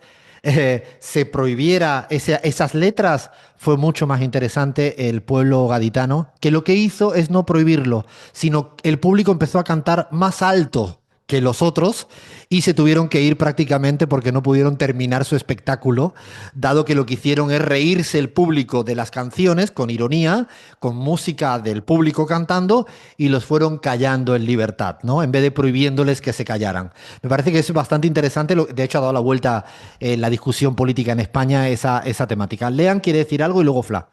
se prohibiera esas letras, fue mucho más interesante el pueblo gaditano, que lo que hizo es no prohibirlo, sino el público empezó a cantar más alto que los otros y se tuvieron que ir prácticamente porque no pudieron terminar su espectáculo, dado que lo que hicieron es reírse el público de las canciones con ironía, con música del público cantando y los fueron callando en libertad, ¿no? En vez de prohibiéndoles que se callaran. Me parece que es bastante interesante, de hecho ha dado la vuelta la discusión política en España esa temática. Lean quiere decir algo y luego Fla.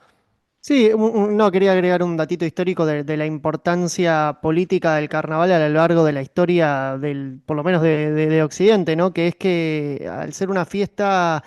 Sí, no, quería agregar un datito histórico de la importancia política del carnaval a lo largo de la historia por lo menos de Occidente, ¿no? Que es que al ser una fiesta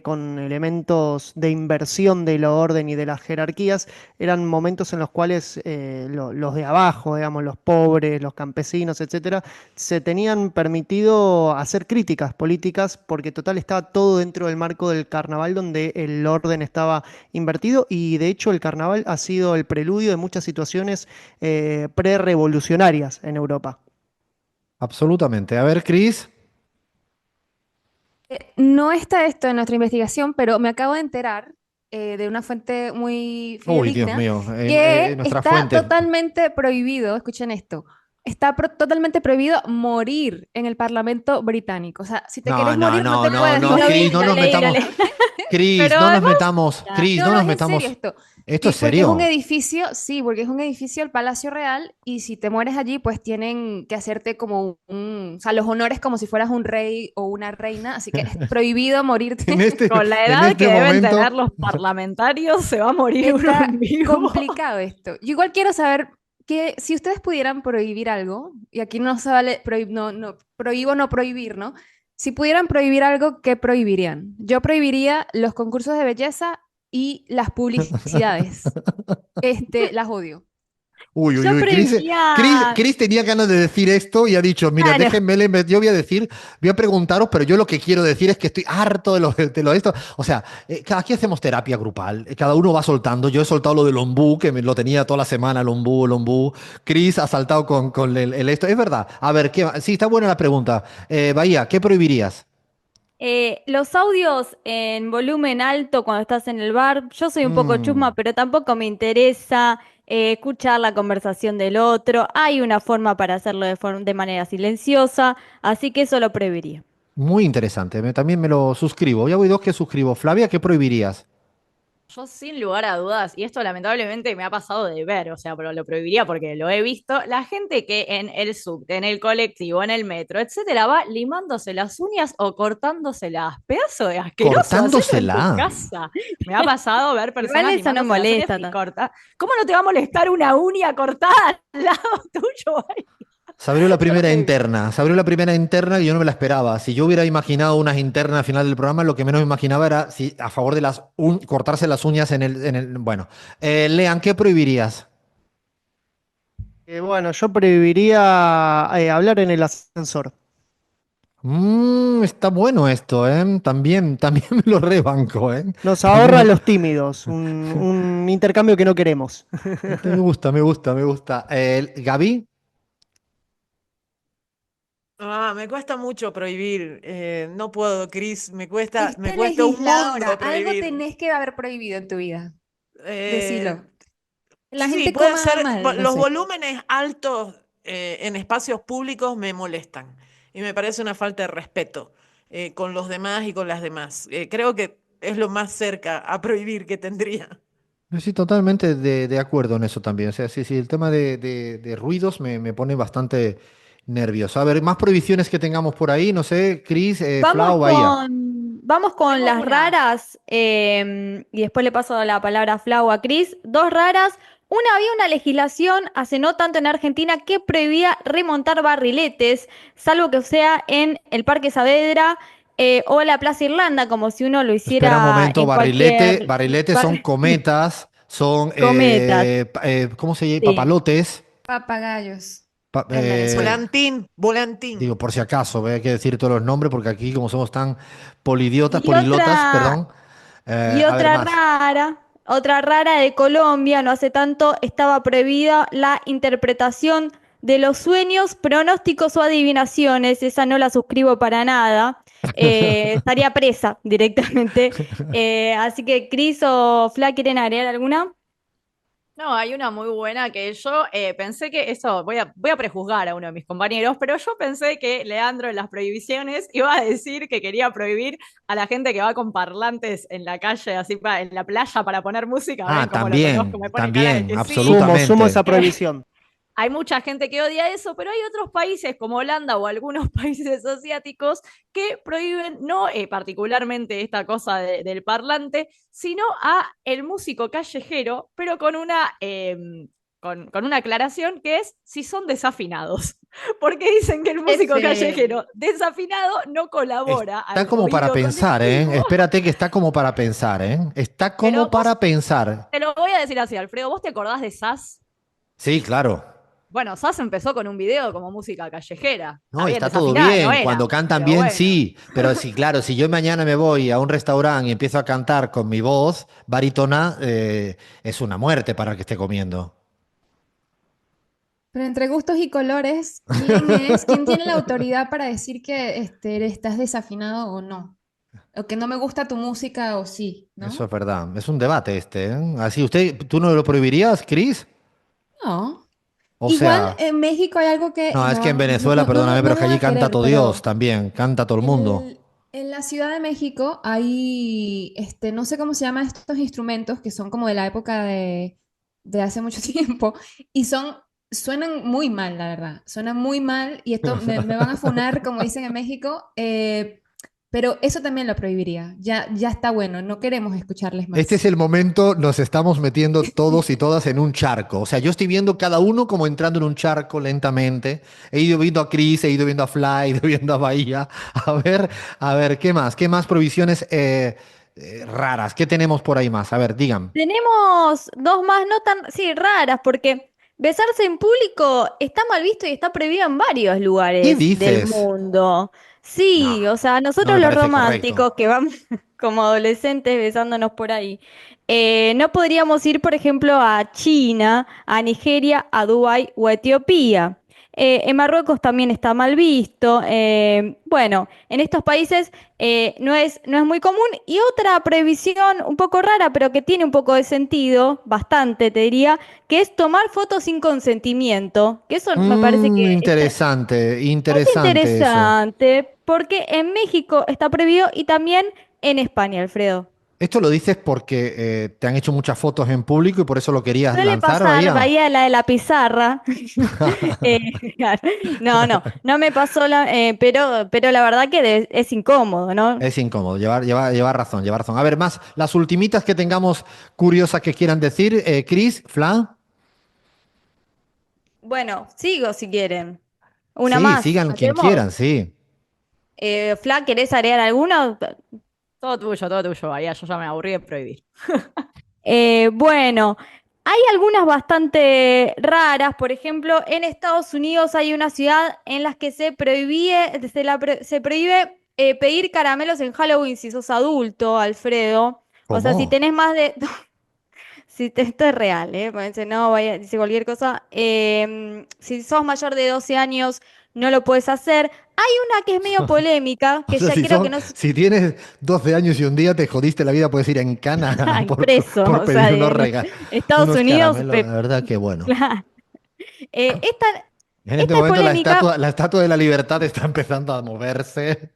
con elementos de inversión de lo orden y de las jerarquías, eran momentos en los cuales los de abajo, digamos, los pobres, los campesinos, etcétera, se tenían permitido hacer críticas políticas porque total estaba todo dentro del marco del carnaval donde el orden estaba invertido y de hecho el carnaval ha sido el preludio de muchas situaciones prerevolucionarias en Europa. Absolutamente. A ver, Cris. No está esto en nuestra investigación, pero me acabo de enterar de una fuente muy Uy, Dios fidedigna mío. que Nuestra está fuente. totalmente prohibido, escuchen esto, totalmente prohibido morir en el Parlamento británico. O sea, si te No, quieres no, morir, no no, te no, puedes no, morir. Cris, no Lo nos leí, lo metamos. leí. Cris, Pero no nos además, metamos. Cris, no No, nos es en metamos. serio esto. ¿Esto es Porque es un serio? edificio, sí, porque es un edificio del Palacio Real y si te mueres allí, pues tienen que hacerte como o sea, los honores como si fueras un rey o una reina, así que es prohibido morirte. En este, con la en edad que este deben tener momento. los parlamentarios, se va a morir uno Está en vivo. complicado esto. Yo igual quiero saber que si ustedes pudieran prohibir algo, y aquí no se vale prohíbo no prohibir, ¿no? Si pudieran prohibir algo, ¿qué prohibirían? Yo prohibiría los concursos de belleza y las publicidades. Las odio. Uy, uy, Yo uy. prohibiría. Cris tenía ganas de decir esto y ha dicho, mira, Claro. yo voy a preguntaros, pero yo lo que quiero decir es que estoy harto de lo de esto. O sea, aquí hacemos terapia grupal, cada uno va soltando. Yo he soltado lo del ombú, que lo tenía toda la semana, el ombú. Cris ha saltado con el esto. Es verdad. A ver, sí, está buena la pregunta. Bahía, ¿qué prohibirías? Los audios en volumen alto cuando estás en el bar, yo soy un poco Mm, chusma, pero tampoco me interesa escuchar la conversación del otro. Hay una forma para hacerlo de manera silenciosa, así que eso lo prohibiría. muy interesante. También me lo suscribo. Ya voy dos que suscribo. Flavia, ¿qué prohibirías? Yo sin lugar a dudas, y esto lamentablemente me ha pasado de ver, o sea, pero lo prohibiría porque lo he visto, la gente que en el subte, en el colectivo, en el metro, etcétera, va limándose las uñas o cortándoselas. Pedazo de asqueroso, hacelo en tu Cortándosela. casa. Me ha pasado ver Igual personas eso no limándose las uñas molesta y tanto. corta. ¿Cómo no te va a molestar una uña cortada al lado tuyo? Ay, Se abrió la qué primera horrible. interna, se abrió la primera interna y yo no me la esperaba. Si yo hubiera imaginado unas internas al final del programa, lo que menos me imaginaba era si a favor de cortarse las uñas bueno. Lean, ¿qué prohibirías? Bueno, yo prohibiría hablar en el ascensor. Está bueno esto, ¿eh? También me lo rebanco, ¿eh? Nos ahorra a También los tímidos, un intercambio que no queremos. me gusta. Gaby, Me cuesta mucho prohibir. No puedo, Cris. Me Fuiste cuesta un legisladora, mundo algo prohibir. tenés que haber prohibido en tu vida. Eh, Decilo. Que la sí, gente puede coma ser. mal, no Los sé. volúmenes altos en espacios públicos me molestan y me parece una falta de respeto con los demás y con las demás. Creo que es lo más cerca a prohibir que tendría. sí, totalmente de acuerdo en eso también. O sea, sí, sí, el tema de ruidos me pone bastante nervioso. A ver, más prohibiciones que tengamos por ahí, no sé, Cris, Vamos Flau, Bahía. vamos con Tengo las una. raras, y después le paso la palabra a Flau a Cris. Dos raras. Había una legislación hace no tanto en Argentina que prohibía remontar barriletes, salvo que sea en el Parque Saavedra o la Plaza Irlanda, como si uno lo Espera un hiciera momento, en cualquier barriletes son cometas, son, cometas. ¿cómo se llama? Sí, Papalotes. Papagayos Pa- en eh, Venezuela. Volantín, volantín. digo, por si acaso, hay que decir todos los nombres porque aquí como somos tan Y poliglotas, perdón. Y A ver, más. otra rara de Colombia, no hace tanto estaba prohibida la interpretación de los sueños, pronósticos o adivinaciones. Esa no la suscribo para nada. Estaría presa directamente. Así que Cris o Fla, ¿quieren agregar alguna? No, hay una muy buena que yo pensé que eso, voy a prejuzgar a uno de mis compañeros, pero yo pensé que Leandro en las prohibiciones iba a decir que quería prohibir a la gente que va con parlantes en la calle, así en la playa para poner música. Ah, Ven como lo conozco, también, me pone cara de también, que sí. Sumo esa absolutamente. prohibición. Hay mucha gente que odia eso, pero hay otros países como Holanda o algunos países asiáticos que prohíben no particularmente esta cosa del parlante, sino a el músico callejero, pero con una aclaración que es si son desafinados. Porque dicen que el músico Ese. callejero desafinado no colabora Está al como para oído pensar, ¿eh? colectivo. Espérate que está como para pensar, ¿eh? Está como Pero vos, para pensar. te lo voy a decir así, Alfredo, ¿vos te acordás de Sass? Sí, claro. Bueno, Sass empezó con un video como música callejera. Está No, bien, está todo desafinada no bien. era, Cuando cantan pero bien, bueno. sí. Pero sí, claro, si yo mañana me voy a un restaurante y empiezo a cantar con mi voz barítona, es una muerte para el que esté comiendo. Pero entre gustos y colores, quién tiene la autoridad para decir que estás desafinado o no? O que no me gusta tu música o sí, Eso ¿no? es verdad. Es un debate este, ¿eh? Así, ¿tú no lo prohibirías, Chris? No. O Igual sea, en México hay algo que no, es que en Venezuela, perdóname, pero no es que voy allí a canta querer, todo Dios pero también, canta todo el mundo. en la Ciudad de México hay, no sé cómo se llaman estos instrumentos que son como de la época de hace mucho tiempo y suenan muy mal, la verdad. Suenan muy mal y esto me van a funar, como dicen en México, pero eso también lo prohibiría. Ya está bueno, no queremos escucharles Este es más. el momento, nos estamos metiendo todos y todas en un charco. O sea, yo estoy viendo cada uno como entrando en un charco lentamente. He ido viendo a Chris, he ido viendo a Fly, he ido viendo a Bahía. A ver, ¿qué más? ¿Qué más provisiones raras? ¿Qué tenemos por ahí más? A ver, digan. Tenemos dos más, no tan, sí, raras, porque besarse en público está mal visto y está prohibido en varios ¿Qué lugares del dices? mundo. No, Sí, o sea, no nosotros me los parece correcto. románticos que vamos como adolescentes besándonos por ahí, no podríamos ir, por ejemplo, a China, a Nigeria, a Dubái o a Etiopía. En Marruecos también está mal visto. Bueno, en estos países no es muy común. Y otra prohibición un poco rara, pero que tiene un poco de sentido, bastante te diría, que es tomar fotos sin consentimiento. Que eso me parece que Interesante, es interesante eso. interesante, porque en México está prohibido y también en España, Alfredo. ¿Esto lo dices porque te han hecho muchas fotos en público y por eso lo querías Suele lanzar, pasar, Bahía? Bahía la de la pizarra. Eh, claro. No me pasó pero la verdad que es incómodo, ¿no? Es incómodo, llevar razón, llevar razón. A ver, más, las ultimitas que tengamos curiosas que quieran decir, Chris, Flan. Bueno, sigo si quieren. Una Sí, más. sigan quien ¿Hacemos? quieran, sí. Fla, ¿querés agregar alguna? Todo tuyo, Bahía. Yo ya me aburrí de prohibir. Bueno, hay algunas bastante raras. Por ejemplo, en Estados Unidos hay una ciudad en la que se prohíbe pedir caramelos en Halloween si sos adulto, Alfredo. O sea, si ¿Cómo? tenés más de... Esto es real, ¿eh? Porque no, vaya, dice cualquier cosa. Si sos mayor de 12 años, no lo puedes hacer. Hay una que es medio polémica, O que sea, ya creo que no es si tienes 12 años y un día te jodiste la vida, puedes ir en cana preso, por o sea, pedir Estados unos Unidos, caramelos. La verdad que bueno. claro. Esta, En este esta es momento polémica. la estatua de la libertad está empezando a moverse.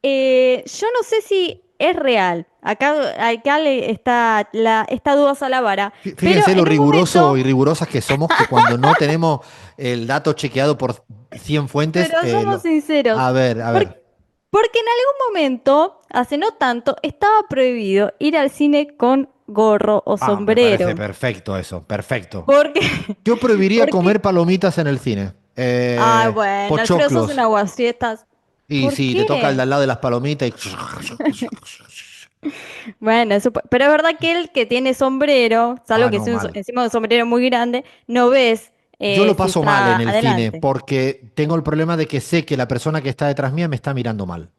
Yo no sé si es real. Acá está dudosa la vara. Pero Fíjense lo en un riguroso y momento, rigurosas que somos, que cuando no tenemos el dato chequeado por 100 fuentes, pero somos sinceros. a ver, a Por- ver. Porque en algún momento, hace no tanto, estaba prohibido ir al cine con gorro o Ah, me parece sombrero. perfecto eso, perfecto. Porque, Yo prohibiría porque, comer palomitas en el cine. ay, bueno, Alfredo, sos un Pochoclos. aguafiestas. Y ¿Por sí, te toca el de qué? al lado de las palomitas y... Bueno, pero es verdad que el que tiene sombrero, salvo Ah, que no, mal. encima de un sombrero muy grande, no ves Yo lo si paso mal está en el cine adelante. porque tengo el problema de que sé que la persona que está detrás mía me está mirando mal.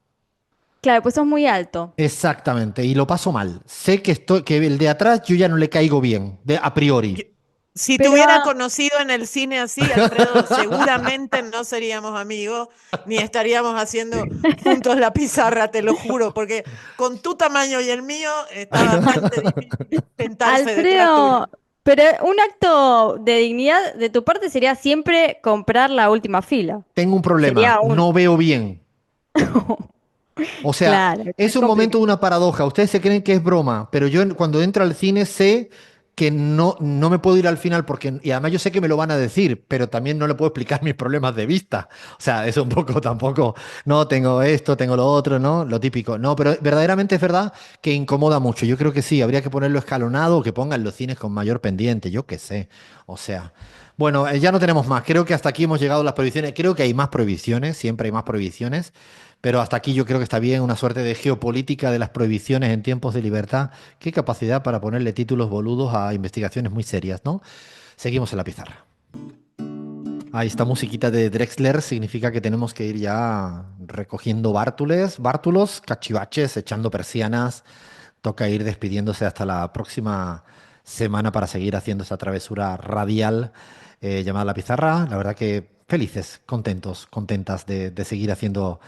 Claro, pues sos muy alto. Exactamente, y lo paso mal. Sé que el de atrás yo ya no le caigo bien, a priori. Si te Pero hubiera conocido en el cine así, Alfredo, seguramente no seríamos amigos ni estaríamos haciendo juntos la pizarra, te lo juro, porque con tu tamaño y el mío está bastante difícil sentarse detrás tuyo. Alfredo, pero un acto de dignidad de tu parte sería siempre comprar la última fila. Tengo un problema, Sería un... no veo bien. O sea, Claro, es es un momento complicado. de una paradoja. Ustedes se creen que es broma, pero yo cuando entro al cine sé que no me puedo ir al final porque, y además yo sé que me lo van a decir, pero también no le puedo explicar mis problemas de vista. O sea, es un poco tampoco, no, tengo esto, tengo lo otro, ¿no? Lo típico. No, pero verdaderamente es verdad que incomoda mucho. Yo creo que sí, habría que ponerlo escalonado o que pongan los cines con mayor pendiente, yo qué sé. O sea, bueno, ya no tenemos más. Creo que hasta aquí hemos llegado a las prohibiciones. Creo que hay más prohibiciones, siempre hay más prohibiciones. Pero hasta aquí yo creo que está bien una suerte de geopolítica de las prohibiciones en tiempos de libertad. Qué capacidad para ponerle títulos boludos a investigaciones muy serias, ¿no? Seguimos en la pizarra. Ahí esta musiquita de Drexler significa que tenemos que ir ya recogiendo bártulos, cachivaches, echando persianas. Toca ir despidiéndose hasta la próxima semana para seguir haciendo esa travesura radial llamada La Pizarra. La verdad que felices, contentos, contentas de seguir haciendo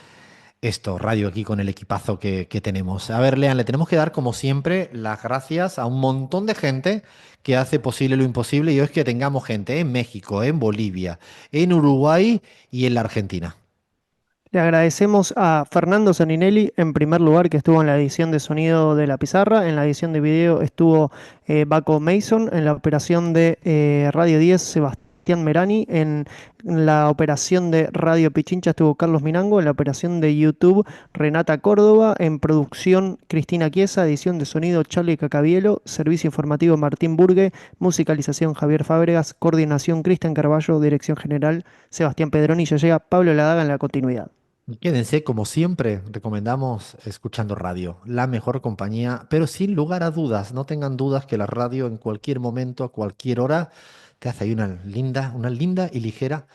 esto, radio aquí con el equipazo que tenemos. A ver, Lean, le tenemos que dar, como siempre, las gracias a un montón de gente que hace posible lo imposible y hoy es que tengamos gente en México, en Bolivia, en Uruguay y en la Argentina. Le agradecemos a Fernando Saninelli, en primer lugar, que estuvo en la edición de sonido de La Pizarra. En la edición de video estuvo Baco Mason. En la operación de Radio 10, Sebastián Merani. En la operación de Radio Pichincha estuvo Carlos Minango. En la operación de YouTube, Renata Córdoba. En producción, Cristina Chiesa. Edición de sonido, Charlie Cacabielo. Servicio informativo, Martín Burgue. Musicalización, Javier Fábregas. Coordinación, Cristian Carballo. Dirección general, Sebastián Pedroni. Ya llega Pablo Ladaga en la continuidad. Y quédense, como siempre, recomendamos escuchando radio, la mejor compañía, pero sin lugar a dudas, no tengan dudas que la radio en cualquier momento, a cualquier hora, te hace ahí una linda y ligera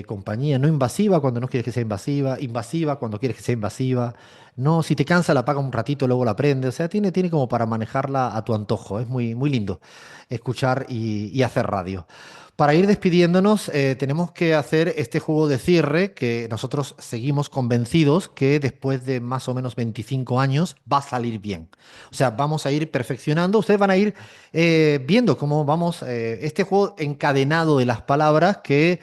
compañía, no invasiva cuando no quieres que sea invasiva, invasiva cuando quieres que sea invasiva, no, si te cansa la apaga un ratito, luego la prende, o sea, tiene como para manejarla a tu antojo, es muy lindo escuchar y hacer radio. Para ir despidiéndonos, tenemos que hacer este juego de cierre que nosotros seguimos convencidos que después de más o menos 25 años va a salir bien. O sea, vamos a ir perfeccionando, ustedes van a ir viendo cómo vamos, este juego encadenado de las palabras que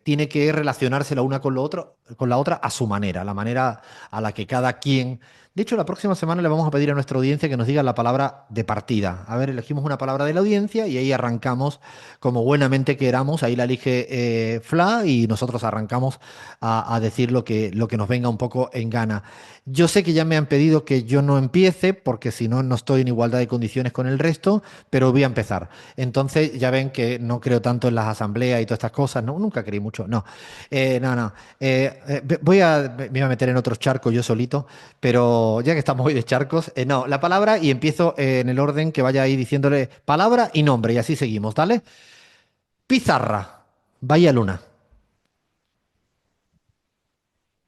tiene que relacionarse la una con lo otro, con la otra a su manera, la manera a la que cada quien. De hecho, la próxima semana le vamos a pedir a nuestra audiencia que nos diga la palabra de partida. A ver, elegimos una palabra de la audiencia y ahí arrancamos como buenamente queramos. Ahí la elige Fla y nosotros arrancamos a decir lo que nos venga un poco en gana. Yo sé que ya me han pedido que yo no empiece porque si no, no estoy en igualdad de condiciones con el resto, pero voy a empezar. Entonces, ya ven que no creo tanto en las asambleas y todas estas cosas. No, nunca creí mucho. No, no. Me iba a meter en otros charcos yo solito, pero ya que estamos hoy de charcos, no, la palabra y empiezo en el orden que vaya ahí diciéndole palabra y nombre y así seguimos, ¿vale? Pizarra, Bahía Luna.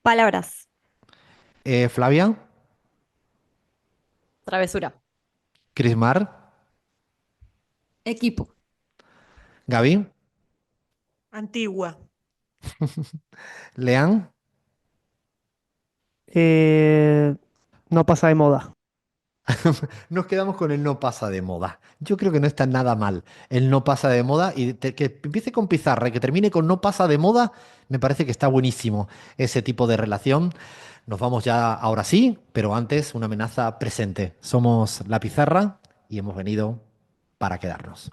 Palabras. Flavia, Travesura. Crismar, Equipo. Gaby, Antigua. Leán, Eh, no pasa de moda. nos quedamos con el no pasa de moda. Yo creo que no está nada mal el no pasa de moda y que empiece con pizarra y que termine con no pasa de moda, me parece que está buenísimo ese tipo de relación. Nos vamos ya ahora sí, pero antes una amenaza presente. Somos la pizarra y hemos venido para quedarnos.